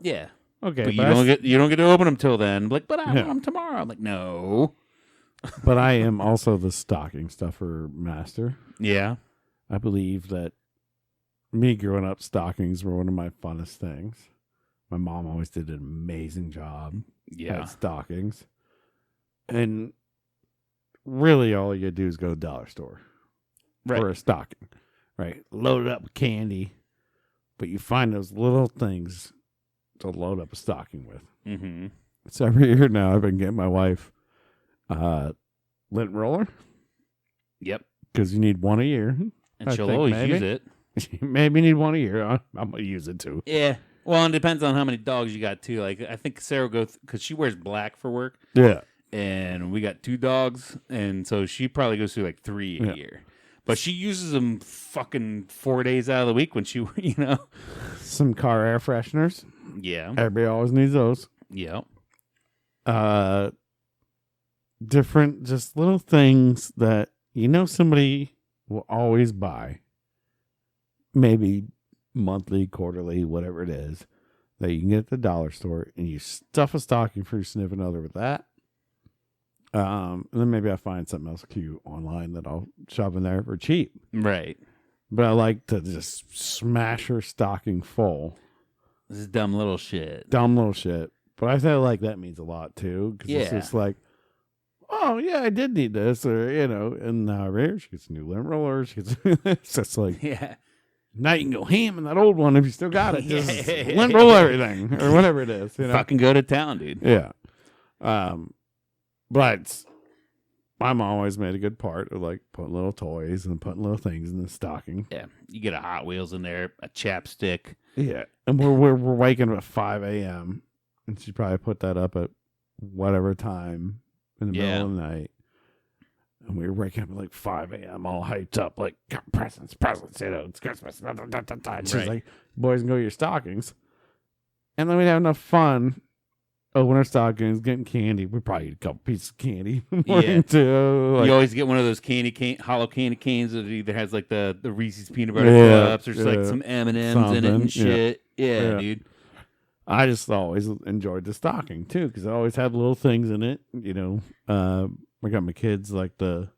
yeah. okay, But you don't get to open them till then. I'm like, but I want them tomorrow. I'm like, no. But I am also the stocking stuffer master. Yeah. I believe that me growing up, stockings were one of my funnest things. My mom always did an amazing job at stockings. And really all you do is go to the dollar store for a stocking. Right. Load it up with candy. But you find those little things to load up a stocking with. Mm-hmm. So every year now I've been getting my wife lint roller. Yep. Because you need one a year. And she'll always use it. Maybe need one a year. I'm going to use it too. Yeah. Well, it depends on how many dogs you got too. Like I think Sarah will go because she wears black for work. Yeah. And we got 2 dogs, and so she probably goes through like 3 a year. But she uses them fucking 4 days out of the week when she, Some car air fresheners. Yeah. Everybody always needs those. Yeah. Different, just little things that somebody will always buy. Maybe monthly, quarterly, whatever it is, that you can get at the dollar store, and you stuff a stocking for your significant other with that. And then maybe I find something else cute online that I'll shove in there for cheap. Right. But I like to just smash her stocking full. This is dumb little shit. Dumb little shit. But I feel like that means a lot too. Because it's just like, oh, yeah, I did need this. Or, and now she gets a new lint roller. She gets, it's just like, now you can go ham in that old one if you still got it. Just lint roll everything or whatever it is. Fucking go to town, dude. Yeah. But my mom always made a good part of like putting little toys and putting little things in the stocking. Yeah. You get a Hot Wheels in there, a chapstick. Yeah. And we're waking up at 5 a.m. and she probably put that up at whatever time in the middle of the night. And we were waking up at like 5 a.m. all hyped up, like, presents, it's Christmas. She's like, boys can go to your stockings. And then we'd have enough fun. Open our stockings, getting candy. We probably eat a couple pieces of candy. You always get one of those hollow candy canes that either has like the Reese's peanut butter cups or like some M&Ms in it and shit. Yeah, dude. I just always enjoyed the stocking too because I always had little things in it. I got my kids like the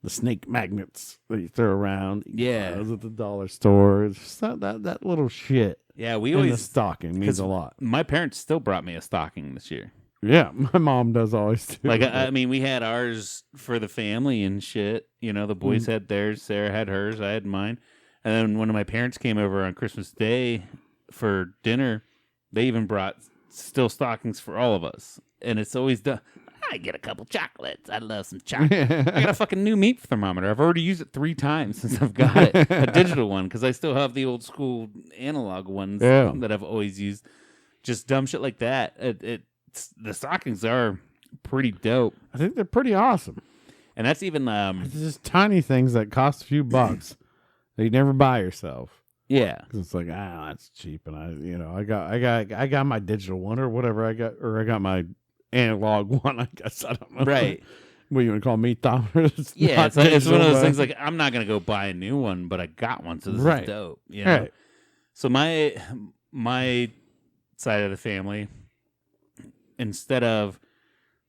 snake magnets that you throw around. Yeah, I was at the dollar store. It's just that little shit. Yeah, we always the stocking means a lot. My parents still brought me a stocking this year. Yeah, my mom does always too. Like I mean, we had ours for the family and shit. The boys had theirs, Sarah had hers, I had mine. And then when my parents came over on Christmas Day for dinner, they even brought still stockings for all of us. And it's always done. I get a couple chocolates. I love some chocolate. I got a fucking new meat thermometer. I've already used it 3 times since I've got it. A digital one, because I still have the old school analog ones that I've always used. Just dumb shit like that. The stockings are pretty dope. I think they're pretty awesome. And that's even it's just tiny things that cost a few bucks that you never buy yourself. Yeah, because it's like that's cheap, and I got my digital one or whatever I got my analog one, I guess. I don't know. Right. What you want to call me, Tom? Yeah, it's one of those things like I'm not gonna go buy a new one, but I got one, so this is dope. You know? Right. So my side of the family, instead of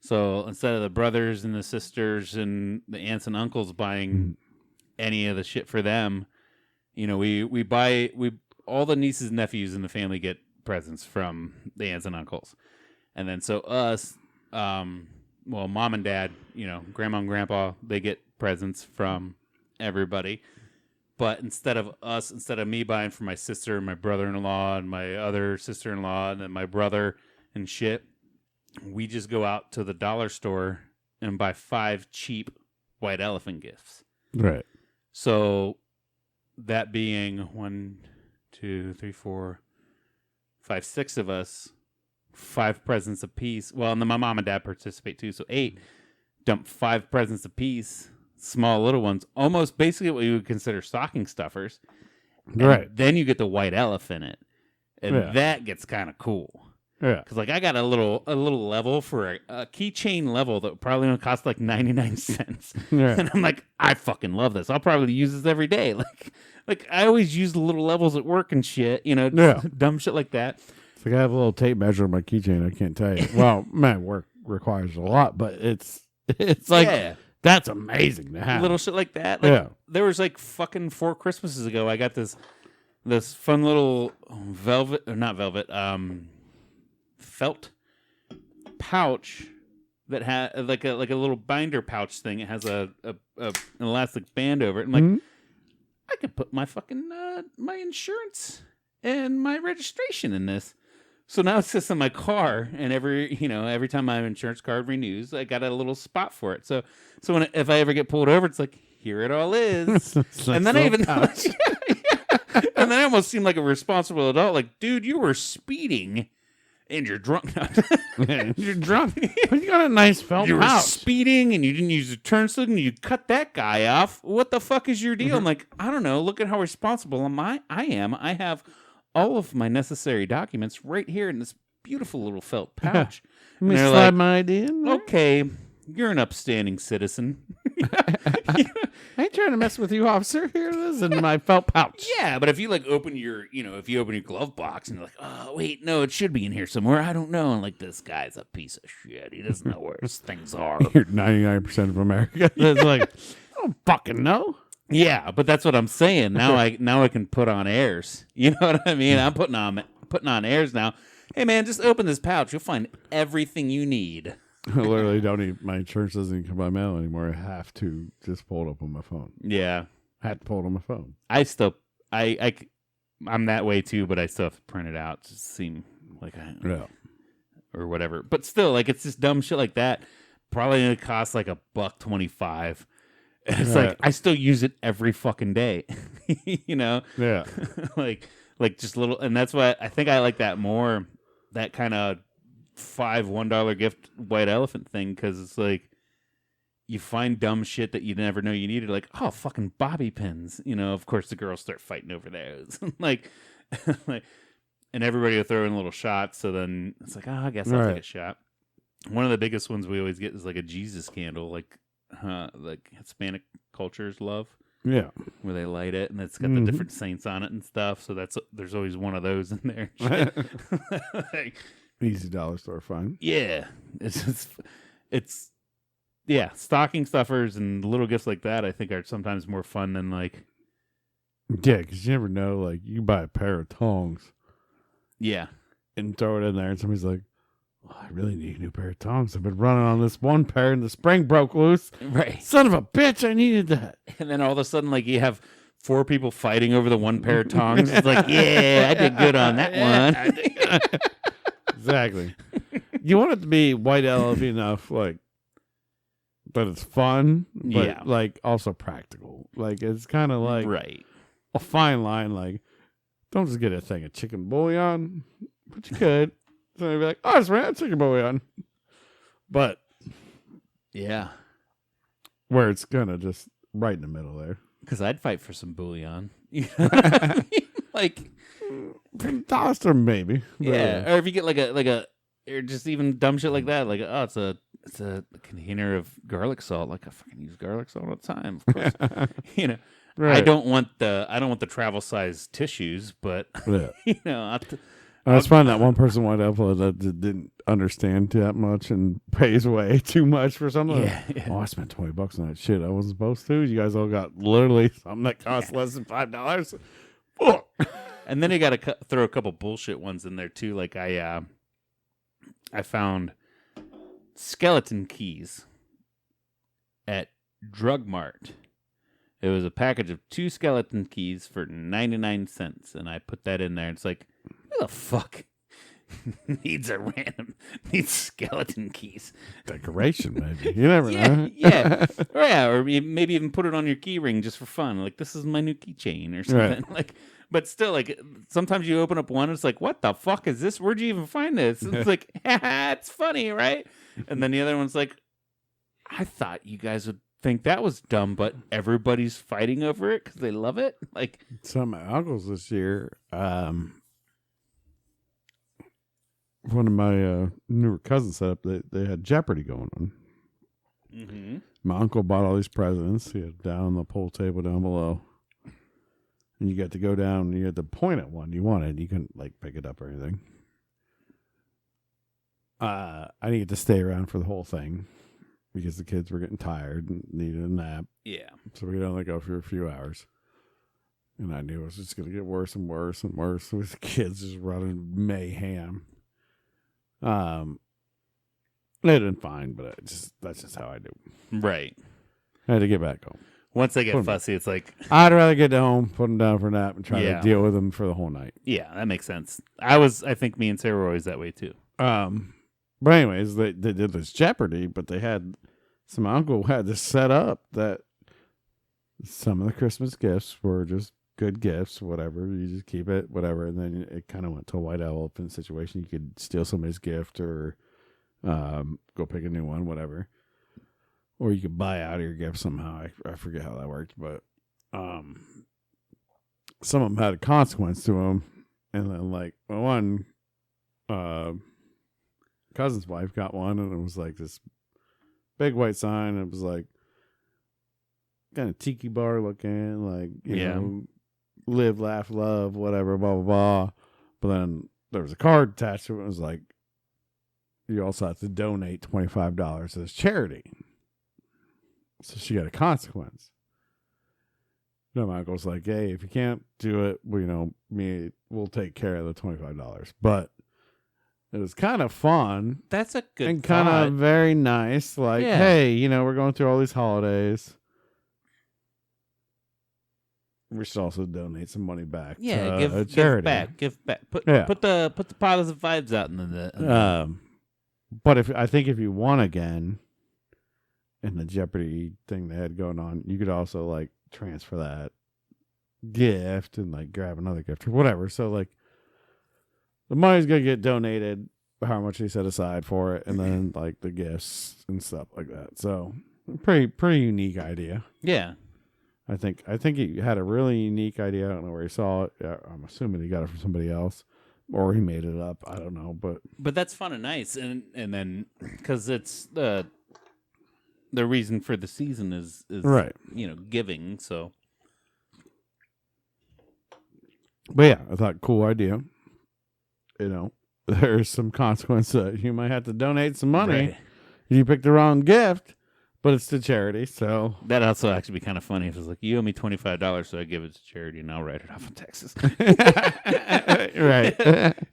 the brothers and the sisters and the aunts and uncles buying any of the shit for them, you know, we buy all the nieces and nephews in the family get presents from the aunts and uncles, and then so us, well, mom and dad, you know, grandma and grandpa, they get presents from everybody. But instead of me buying for my sister and my brother-in-law and my other sister-in-law and then my brother and shit, we just go out to the dollar store and buy 5 cheap white elephant gifts. Right. So that being 1, 2, 3, 4, 5, 6 of us, 5 presents apiece. Well, and then my mom and dad participate too, so 8. Dump 5 presents apiece, small little ones, almost basically what you would consider stocking stuffers. Right. Then you get the white elephant in it, and that gets kind of cool. Yeah. Because like I got a little level for a keychain level that probably only cost like 99 cents, and I'm like, I fucking love this. I'll probably use this every day. Like I always use the little levels at work and shit. You know, dumb shit like that. It's like I have a little tape measure on my keychain. I can't tell you. Well, man, work requires a lot, but it's like that's amazing to have little shit like that. Like, there was like fucking 4 Christmases ago. I got this fun little felt pouch that had like a little binder pouch thing. It has an elastic band over it. And like, I could put my fucking my insurance and my registration in this. So now it sits in my car, and every time my insurance card renews, I got a little spot for it. So if I ever get pulled over, it's like, here it all is. And then and then I almost seem like a responsible adult. Like, dude, you were speeding, and you're drunk. You're drunk. But you got a nice felt You were pouch. speeding, and you didn't use the turn signal, and you cut that guy off. What the fuck is your deal? I'm like, I don't know. Look at how responsible I am. I have all of my necessary documents right here in this beautiful little felt pouch. Let me slide my ID in there. Okay, you're an upstanding citizen. I ain't trying to mess with you, officer. Here it is in my felt pouch. Yeah, but if you like open your glove box and you're like, oh wait, no, it should be in here somewhere. I don't know. And like, this guy's a piece of shit. He doesn't know where his things are. You're 99% of America. It's like, I don't fucking know. Yeah, but that's what I'm saying. Now I can put on airs. You know what I mean? I'm putting on airs now. Hey man, just open this pouch. You'll find everything you need. I literally don't even, my insurance doesn't even come by mail anymore. I have to just pull it up on my phone. Yeah. I have to pull it on my phone. I'm that way too, but I still have to print it out to seem like or whatever. But still, like, it's just dumb shit like that. Probably gonna cost like $1.25. And it's like, I still use it every fucking day. You know? Yeah. like just little, and that's why I think I like that more, that kind of $1 gift white elephant thing, because it's like, you find dumb shit that you never know you needed, like, oh, fucking bobby pins. You know, of course the girls start fighting over those. like, and everybody will throw in little shots, so then it's like, oh, I guess I'll take a shot. One of the biggest ones we always get is like a Jesus candle, like Hispanic cultures love. Yeah. Where they light it, and it's got the different saints on it and stuff, so there's always one of those in there. Like, easy dollar store find. Yeah. It's stocking stuffers and little gifts like that, I think, are sometimes more fun than like... Yeah, because you never know, like, you buy a pair of tongs. Yeah. And throw it in there, and somebody's like, oh, I really need a new pair of tongs. I've been running on this one pair, and the spring broke loose. Right. Son of a bitch, I needed that. And then all of a sudden, like, you have 4 people fighting over the one pair of tongs. It's like, yeah, I did good on that one. Exactly. You want it to be white elephant enough, like, that it's fun, but like also practical. Like, it's kind of like a fine line. Like, don't just get a thing of chicken bouillon, but you could. So they'd be like, oh, it's ran chicken bouillon. But yeah, where it's gonna just right in the middle there. Because I'd fight for some bouillon. Like, dollar store maybe. Yeah, or if you get like a or just even dumb shit like that. Like, oh, it's a container of garlic salt. Like, I fucking use garlic salt all the time. Of course, you know. Right. I don't want the travel size tissues, but Yeah. you know, I was finding that one person wanted to upload that didn't understand that much and pays way too much for something. Yeah. Oh, I spent $20 on that shit. I wasn't supposed to. You guys all got literally something that costs less than $5. Fuck. And then you got to throw a couple bullshit ones in there too. Like I found skeleton keys at Drug Mart. It was a package of 2 skeleton keys for 99 cents, and I put that in there. It's like, who the fuck needs skeleton keys? Decoration, maybe. You never know. Yeah. Or maybe even put it on your key ring just for fun. Like, this is my new keychain or something. Right. Like, but still, like, sometimes you open up one, it's like, what the fuck is this? Where'd you even find this? And it's like, it's funny, right? And then the other one's like, I thought you guys would think that was dumb, but everybody's fighting over it because they love it. Like, some of my uncles this year, one of my newer cousins set up, they had Jeopardy going on. mm-hmm. My uncle bought all these presents. He had down on the pool table down below. And you got to go down and you had to point at one you wanted. You couldn't like pick it up or anything. I didn't get to stay around for the whole thing because the kids were getting tired and needed a nap. Yeah. So we could only go for a few hours. And I knew it was just going to get worse and worse and worse with the kids just running mayhem. It had been fine, but that's just how I do. Right. I had to get back home. Once they get fussy, it's like, I'd rather get home, put them down for a nap, and try Yeah. to deal with them for the whole night. yeah, that makes sense. I think me and Sarah were always that way too. But anyways, they did this Jeopardy, but they had my uncle had this set up that some of the Christmas gifts were just good gifts, whatever. You just keep it, whatever. And then it kind of went to a white elephant situation. You could steal somebody's gift or go pick a new one, whatever. Or you could buy out of your gift somehow. I forget how that worked, but some of them had a consequence to them. And then, like, one cousin's wife got one, and it was like this big white sign. It was like kind of tiki bar looking, like, you know, live, laugh, love, whatever, blah, blah, blah. But then there was a card attached to it. It was like, you also have to donate $25 to this charity. So she got a consequence. No, my uncle's like, hey, if you can't do it, well, we'll take care of the $25. But it was kind of fun. That's a good and kind of very nice. Like, hey, we're going through all these holidays. We should also donate some money back. Yeah, to charity. Give back. Put the positive vibes out in the. But I think if you won again, in the Jeopardy thing they had going on, you could also like transfer that gift and like grab another gift or whatever. So like the money's gonna get donated, how much they set aside for it, and then like the gifts and stuff like that. So pretty unique idea. Yeah. I think he had a really unique idea. I don't know where he saw it. I'm assuming he got it from somebody else, or he made it up. I don't know, but that's fun and nice, and then because it's the reason for the season is right. Giving. So, but yeah, I thought cool idea. There's some consequence that you might have to donate some money right. if you pick the wrong gift. But it's to charity, so that also actually be kind of funny if it's like you owe me $25, so I give it to charity and I'll write it off in Texas. Right.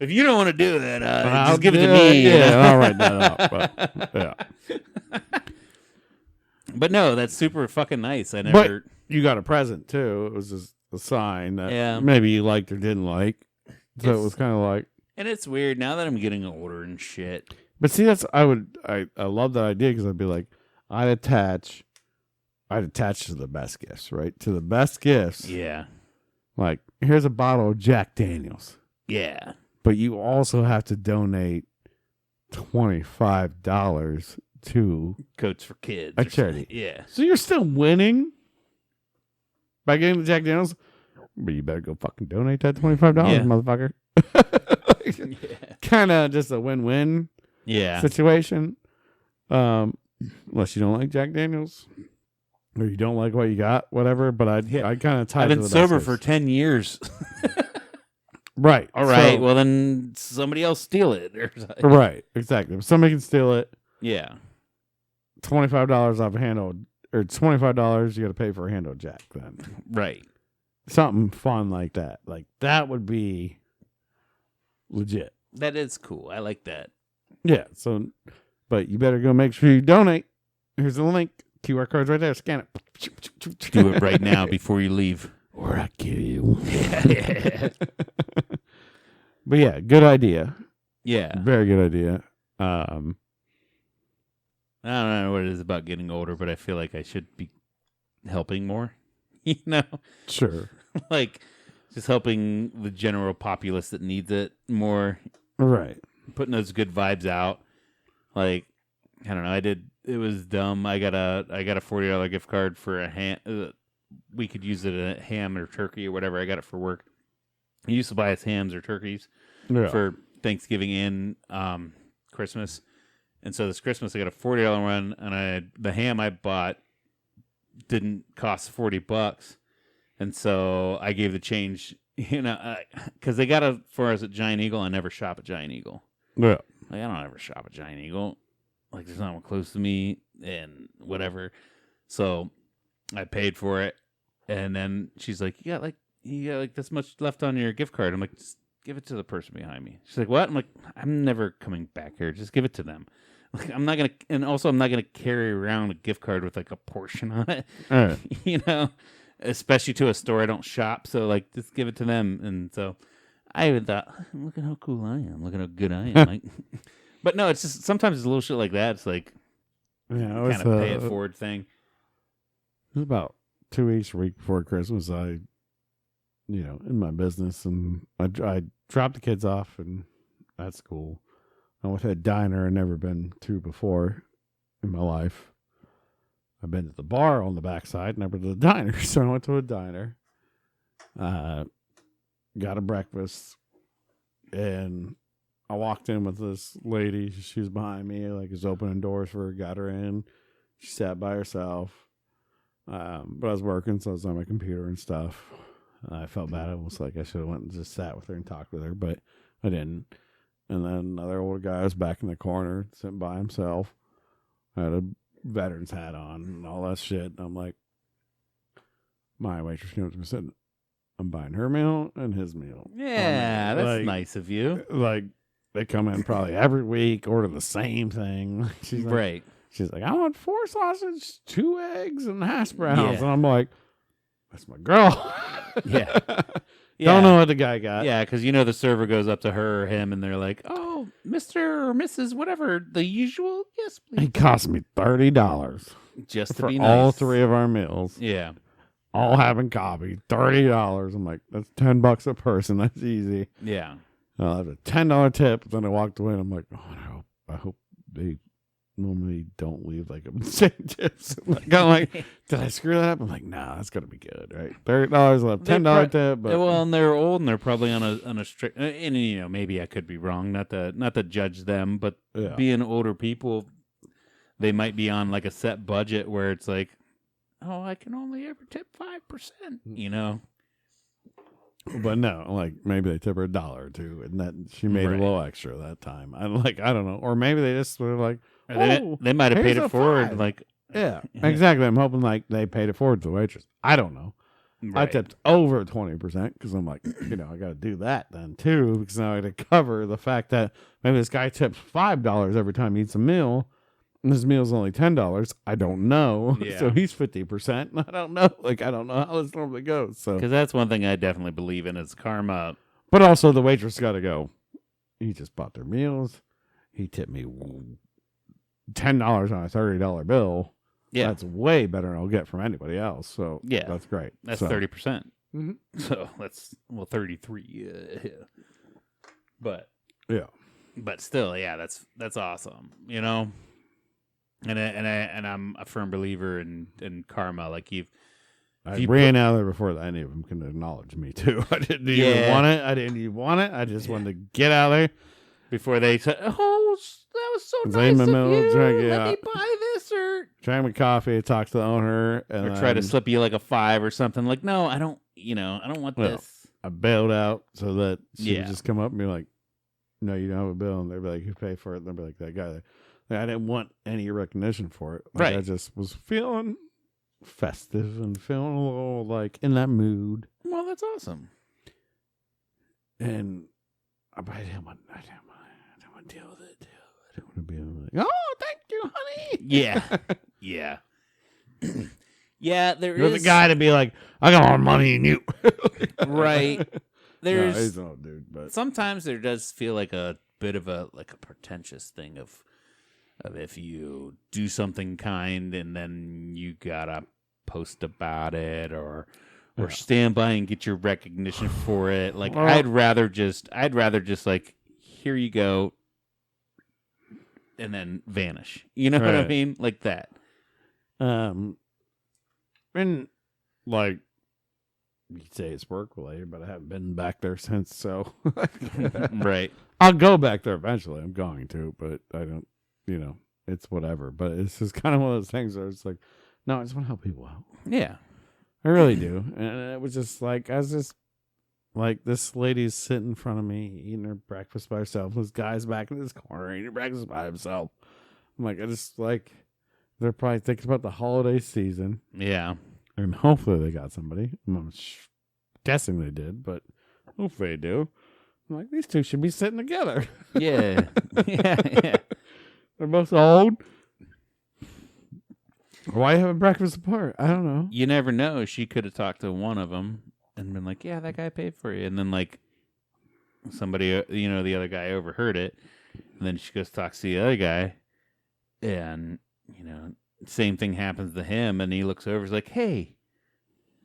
If you don't want to do that, just give it to me. Yeah, I'll write that up. But, but no, that's super fucking nice. I never. But you got a present too. It was just a sign that maybe you liked or didn't like. So it was kind of like. And it's weird now that I'm getting older and shit. But see, I love that idea because I'd be like. I'd attach to the best gifts, right? To the best gifts. Yeah. Like, here's a bottle of Jack Daniels. Yeah. But you also have to donate $25 to Coats for Kids. A charity. Yeah. So you're still winning by getting the Jack Daniels, but you better go fucking donate that $25, motherfucker. Kind of just a win-win. Yeah. situation. Unless you don't like Jack Daniels or you don't like what you got, whatever. But I kind of tied. I've to been the sober best for case. 10 years. Right. All right. So- well, then somebody else steal it. right. Exactly. If somebody can steal it, Yeah. $25 off a handle, or $25 you got to pay for a handle jack. Then Right. something fun like that. Like that would be legit. That is cool. I like that. Yeah. So, but you better go make sure you donate. Here's the link. QR code's right there. Scan it. Do it right now before you leave. Or I kill you. But yeah, good idea. Yeah. Very good idea. I don't know what it is about getting older, but I feel like I should be helping more. You know? Sure. Like just helping the general populace that needs it more, Right. putting those good vibes out. Like I don't know, it was dumb. I got a $40 gift card for a ham. We could use it a ham or turkey or whatever. I got it for work. I used to buy us hams or turkeys Yeah. for Thanksgiving and Christmas. And so this Christmas I got a $40 one, and the ham I bought didn't cost $40. And so I gave the change, because they got it for us at Giant Eagle. I never shop at Giant Eagle. Yeah. Like, I don't ever shop at Giant Eagle. Like, there's not one close to me and whatever. So I paid for it. And then she's like, you got like this much left on your gift card. I'm like, just give it to the person behind me. She's like, what? I'm like, I'm never coming back here. Just give it to them. Like, I'm not going to, and also I'm not going to carry around a gift card with like a portion on it, All right. especially to a store I don't shop. So like, just give it to them. And so I even thought, look at how cool I am. Look at how good I am. Like, but no, it's just, sometimes it's a little shit like that. It's like, Yeah. It was, kind of pay it forward thing. It was about 2 weeks, a week before Christmas. In my business, and I dropped the kids off, and that's cool. I went to a diner I've never been to before in my life. I've been to the bar on the backside, never to the diner. So I went to a diner, got a breakfast, and I walked in with this lady. She was behind me, like, was opening doors for her, got her in. She sat by herself. But I was working, so I was on my computer and stuff. I felt bad. Almost like I should have went and just sat with her and talked with her, but I didn't. And then another older guy was back in the corner, sitting by himself. Had a veteran's hat on and all that shit. And I'm like, my waitress comes and said, I'm buying her meal and his meal. Yeah, that's Like- nice of you. Like, they come in probably every week, order the same thing. She's like, Right. She's like, I want 4 sausage, 2 eggs, and hash browns. Yeah. And I'm like, that's my girl. Yeah. Don't know what the guy got. Yeah, because the server goes up to her or him, and they're like, "Oh, Mr. or Mrs. whatever, the usual, yes, please." He cost me $30 Just to for be nice. all 3 of our meals, Yeah, all having coffee. $30. I'm like, that's $10 a person. That's easy. yeah, I'll have a $10 tip. Then I walked away, and I'm like, oh, I hope they normally don't leave like insane tips. Like, I'm like, did I screw that up? I'm like, nah, that's gonna be good, right? $30 left, $10 tip. But well, and they're old, and they're probably on a strict. And maybe I could be wrong. Not to judge them, but yeah, being older people, they might be on like a set budget where it's like, oh, I can only ever tip 5%. but no, like maybe they tip her $1 or $2, and that she made Right. a little extra that time. I don't know, or maybe they just were like, Or oh, they might have paid here's it a forward. 5. Like, yeah, exactly. I'm hoping like they paid it forward to the waitress. I don't know. I right. tipped over 20% because I'm like, I got to do that then too, because now I got to cover the fact that maybe this guy tips $5 every time he eats a meal, and his meal's only $10. I don't know. Yeah. So he's 50%. I don't know. Like, I don't know how this normally goes. So, Because that's one thing I definitely believe in is karma. but also the waitress got to go. He just bought their meals. He tipped me $10 on a $30 bill. Yeah, That's way better than I'll get from anybody else. So Yeah. that's great. that's So, 30%. Mhm. So that's 33. Yeah. But Yeah. still, yeah, that's awesome. And I'm a firm believer in karma. Like I you ran out of there before any of them can acknowledge me too. I didn't even Yeah. want it. I didn't even want it. I just wanted to get out of there. before they said, "Oh, that was so They in nice the of middle of you. drinking, Let yeah. me buy this," or Drank me coffee, talk to the owner, and try to then slip you like a $5 or something. Like, no, I don't. I don't want Well, this. I bailed out so that she Yeah. would just come up and be like, "No, you don't have a bill," and they'd be like, "Who paid for it?" And they'd be like, "That guy." Like, I didn't want any recognition for it. Like, I Right. just was feeling festive and feeling a little like in that mood. Well, that's awesome. And but I didn't want to deal with it. I didn't want to be like, "Oh, thank you, honey." Yeah, yeah, yeah. There You're is the guy to be like, "I got more money than you." right. No, There's he's an old dude, but sometimes there does feel like a bit of a pretentious thing of if you do something kind and then you gotta post about it or stand by and get your recognition for it. Like Well- I'd rather just like, here you go, and then vanish. You know what I Right. mean? Like that. and like you'd say it's work related, but I haven't been back there since. So Right. I'll go back there eventually. I'm going to, but I don't. It's whatever. But it's just kind of one of those things where it's like, no, I just want to help people out. Yeah. I really do. And it was just like, I was just like, this lady's sitting in front of me eating her breakfast by herself. This guy's back in this corner eating breakfast by himself. I'm like, I just like, they're probably thinking about the holiday season. Yeah. And hopefully they got somebody. I'm guessing they did, but hopefully they do. I'm like, these two should be sitting together. Yeah. Yeah. They're both old. Why having breakfast apart? I don't know. You never know. She could have talked to one of them and been like, "Yeah, that guy paid for you," and then like somebody, the other guy overheard it, and then she goes talks to the other guy, and same thing happens to him, and he looks over, is like, "Hey,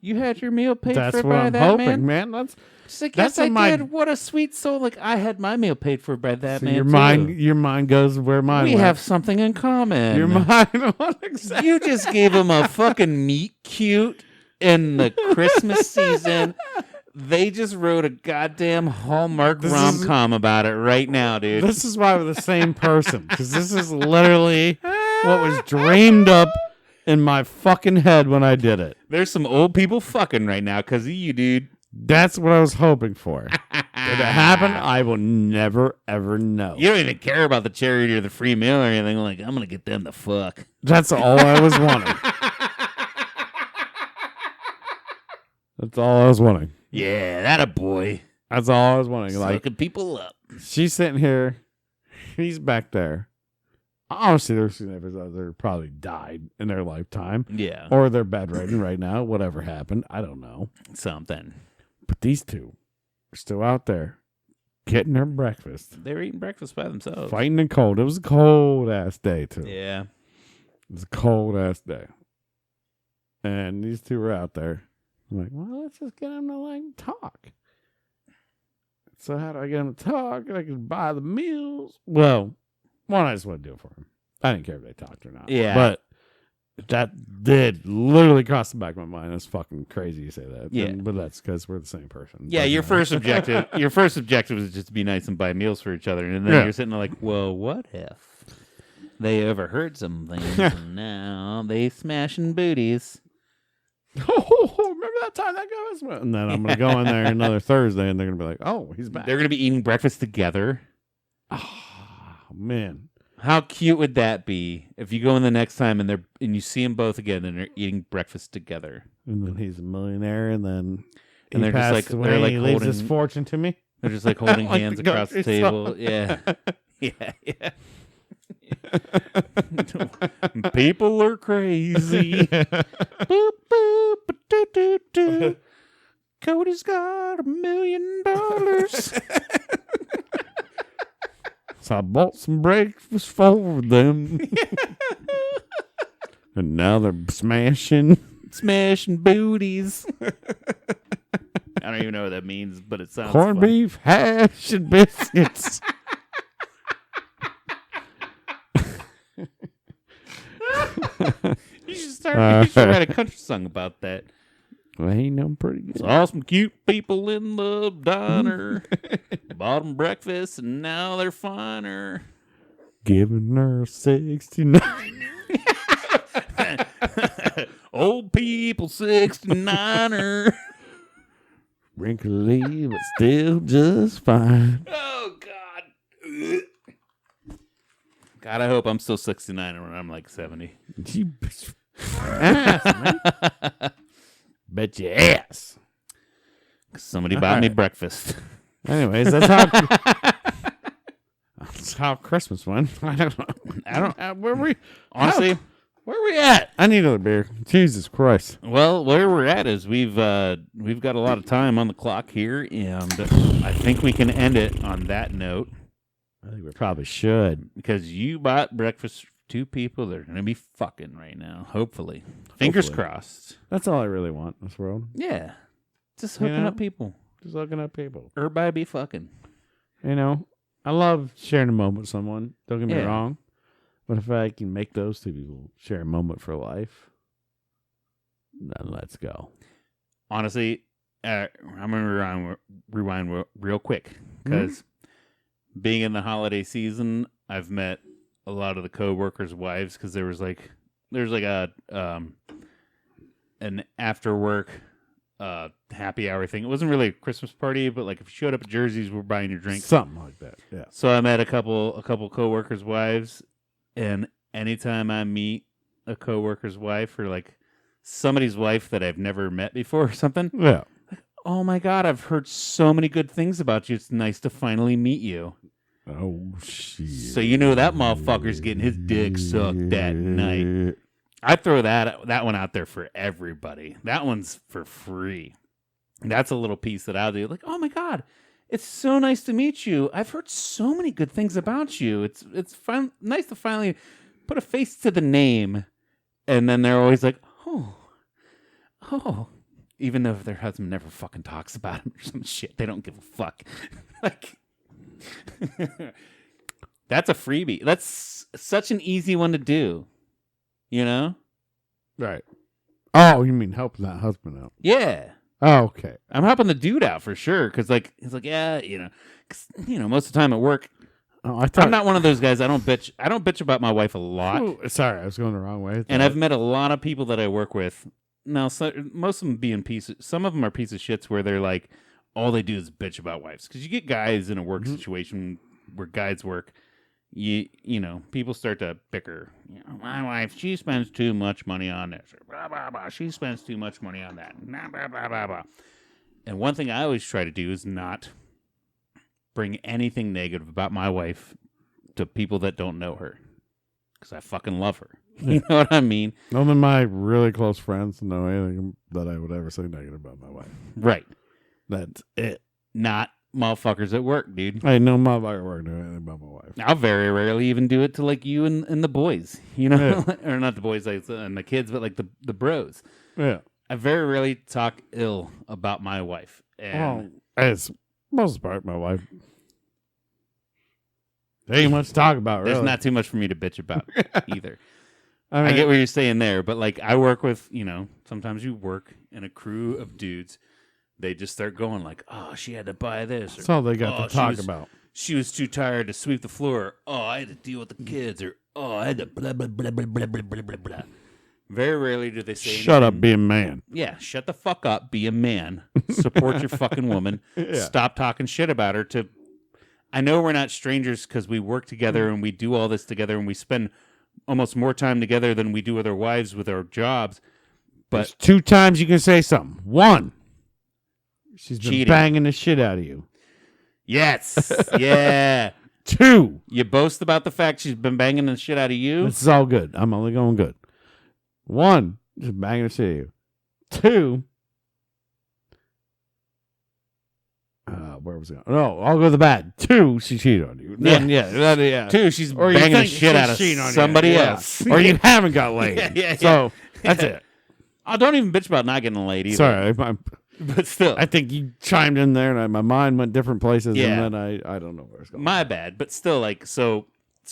you had your meal paid That's for what by I'm that hoping, man?" man. She's like, that's "Yes, I what my- did. What a sweet soul! Like I had my meal paid for by that So man your too. mind goes where mine We went. have something in common. Your mind went exactly. You just gave him a fucking meet cute in the Christmas season. They just wrote a goddamn Hallmark This rom is- com about it right now, dude. This is why we're the same person, because this is literally what was dreamed up in my fucking head when I did it. There's some old people fucking right now because of you, dude. That's what I was hoping for. Did it happen? I will never ever know. You don't even care about the charity or the free meal or anything. Like, I'm gonna get them the fuck. That's all I was wanting. That's all I was wanting. Yeah, that a boy. That's all I was wanting. Like, Sucking people up. she's sitting here, he's back there. Honestly, their significant other probably died in their lifetime, Yeah, or they're bedridden right now. Whatever happened, I don't know. something. But these two are still out there getting their breakfast, They were eating breakfast by themselves. fighting the cold. It was a cold ass day too. Yeah. It was a cold ass day, and these two were out there. I'm like, well, let's just get them to like talk. So how do I get them to talk? I can buy the meals. Well, one, I just want to do it for them. I didn't care if they talked or not. Yeah. But that did literally cross the back of my mind. That's fucking crazy you say that. Yeah. But that's because we're the same person. Yeah, Doesn't your matter. first objective was just to be nice and buy meals for each other, and then Yeah. you're sitting there like, well, what if they overheard some things and now they smashing booties? Oh, remember that time that guy was? And then I'm gonna go in there another Thursday, and they're gonna be like, "Oh, he's back." They're gonna be eating breakfast together. Oh man, How cute would that be if you go in the next time and you see them both again and they're eating breakfast together? and then he's a millionaire, and then And he they're just passed like- away, they're like he leaves his holding- fortune to me. They're just like holding Like hands the across the country table. song. Yeah. Yeah, yeah. People are crazy. Boop, boop, ba-do-do-do. Cody's got $1 million. So I bought some breakfast for them, and now they're smashing. Smashing booties. I don't even know what that means, but it sounds Corned fun. beef, hash, and biscuits. You should write a country song about that. Well, ain't no pretty good. Saw some cute people in the diner. Bought them breakfast, and now they're finer. Giving her 69. Old people 69er. Wrinkly, but still just fine. Oh, God. God, I hope I'm still 69 when I'm like 70. You ass, man. Bet your ass. Somebody bought me breakfast. Anyways, that's how Christmas went. I don't know. Where we Honestly, where we at? I need another beer. Jesus Christ. well, where we're at is we've got a lot of time on the clock here, and I think we can end it on that note I think we probably should. because you bought breakfast for 2 people that are going to be fucking right now. Hopefully. Fingers Hopefully. crossed. That's all I really want in this world. Yeah. Just You hooking know? up people. Just looking at people. Everybody be fucking. You know, I love sharing a moment with someone. Don't get me Yeah. wrong. But if I can make those 2 people share a moment for life, then let's go. Honestly, I'm going to rewind real quick because being in the holiday season, I've met a lot of the coworkers' wives because there's like a an after work happy hour thing. It wasn't really a Christmas party, but like if you showed up at Jersey's, we're buying your drink. Something like that. Yeah. So I met a couple coworkers' wives, and anytime I meet a coworker's wife or like somebody's wife that I've never met before or something, Yeah. oh my God, I've heard so many good things about you. It's nice to finally meet you. Oh, shit. So you know that motherfucker's getting his dick sucked that night. I throw that one out there for everybody. That one's for free. That's a little piece that I'll do. Like, oh my God, it's so nice to meet you. I've heard so many good things about you. It's nice to finally put a face to the name. And then they're always like, oh. Even though their husband never fucking talks about him or some shit. They don't give a fuck. Like, that's a freebie. That's such an easy one to do. You know? Right. Oh, you mean helping that husband out? Yeah. Oh, okay. I'm helping the dude out for sure. Cause like, he's like, yeah, you know, 'cause, you know, most of the time at work, Oh, I thought. I'm not one of those guys. I don't bitch about my wife a lot. Ooh, sorry, I was going the wrong way. And I've met a lot of people that I work with. Now, most of them being pieces. Some of them are piece of shits where they're like, all they do is bitch about wives. Because you get guys in a work situation where guys work, you know, people start to bicker. You know, my wife, she spends too much money on this. Or blah, blah, blah. She spends too much money on that. Blah, blah, blah, blah, blah. And one thing I always try to do is not bring anything negative about my wife to people that don't know her. Because I fucking love her. You know what I mean? None of my really close friends know anything that I would ever say negative about my wife. Right. That's it. Not motherfuckers at work, dude. I know my work know anything about my wife. I'll very rarely even do it to like you and the boys, you know, or not the boys like and the kids, but like the bros. Yeah. I very rarely talk ill about my wife, and As most part, my wife. There ain't much to talk about, really. there's not too much for me to bitch about either. I mean, I get what you're saying there, but like I work with, you know, sometimes you work in a crew of dudes. They just start going like, "Oh, she had to buy this." Or, that's all they got "Oh, to talk she was- about. She was too tired to sweep the floor. Oh, I had to deal with the kids, or oh, I had to blah blah blah blah blah blah blah blah blah. Very rarely do they say, Shut up, anything. be a man. Yeah, shut the fuck up. Be a man. Support your fucking woman. Yeah. Stop talking shit about her. I know we're not strangers because we work together and we do all this together and we spend almost more time together than we do with our wives with our jobs. But There's 2 times you can say something. 1, she's been Cheating. banging the shit out of you. yes, yeah. 2, You boast about the fact she's been banging the shit out of you. this is all good. I'm only going good. 1, just banging the shit out of you. 2, where was it? No, I'll go with the bad. 2, she cheated on you. Then, yeah. Two, she's Or you banging the think shit she's out of cheating on you. somebody Yeah. else. Or you haven't got laid. Yeah. So that's it. Oh, don't even bitch about not getting laid either. Sorry, But still, I think you chimed in there, and my mind went different places, Yeah. and then I don't know where it's going. my bad. But still, like, so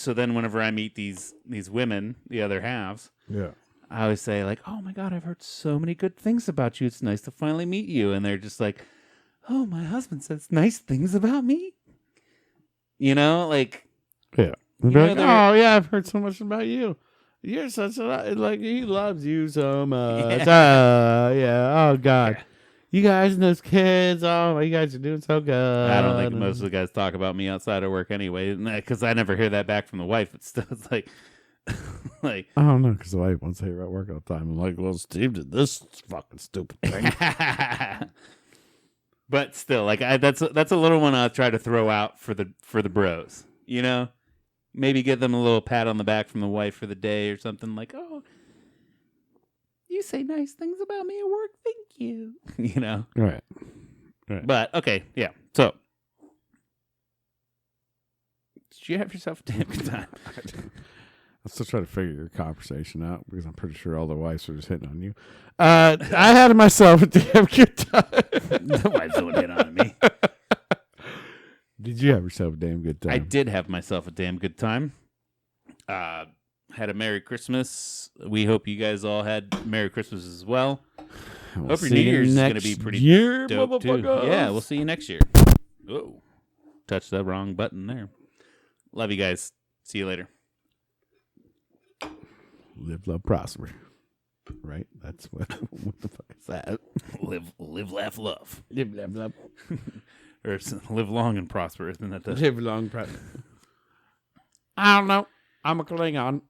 then whenever I meet these women, the other halves, Yeah. I always say like, "Oh my God, I've heard so many good things about you. It's nice to finally meet you." And they're just like, "Oh, my husband says nice things about me." You know, like, Yeah. You Be know, like, they're- oh yeah, I've heard so much about you. You're such a like he loves you so much. Yeah. Oh God. Yeah. You guys and those kids, oh, you guys are doing so good. I don't think most of the guys talk about me outside of work anyway, because I never hear that back from the wife. It's still it's like, like, I don't know, because the wife wants to hear about work all the time. I'm like, well, Steve did this fucking stupid thing. but still, like, that's a little one I'll try to throw out for the bros. You know, maybe give them a little pat on the back from the wife for the day or something like, "Oh, you say nice things about me at work. Thank you." You know. Right. But okay, yeah. So, did you have yourself a damn good time? I'm still trying to figure your conversation out because I'm pretty sure all the wives are just hitting on you. I had myself a damn good time. The wives don't hit on me. Did you have yourself a damn good time? I did have myself a damn good time. Had a Merry Christmas. We hope you guys all had Merry Christmas as well. We'll Hope your see New you Year's is going to next be pretty year, dope too. motherfuckers. Yeah, we'll see you next year. Oh, touched the wrong button there. Love you guys. See you later. Live, love, prosper. Right? That's what the fuck is that? Live, laugh, love. Live, love, love. Or live long and prosper. Isn't that the... Live long, prosper. I don't know. I'm a Klingon.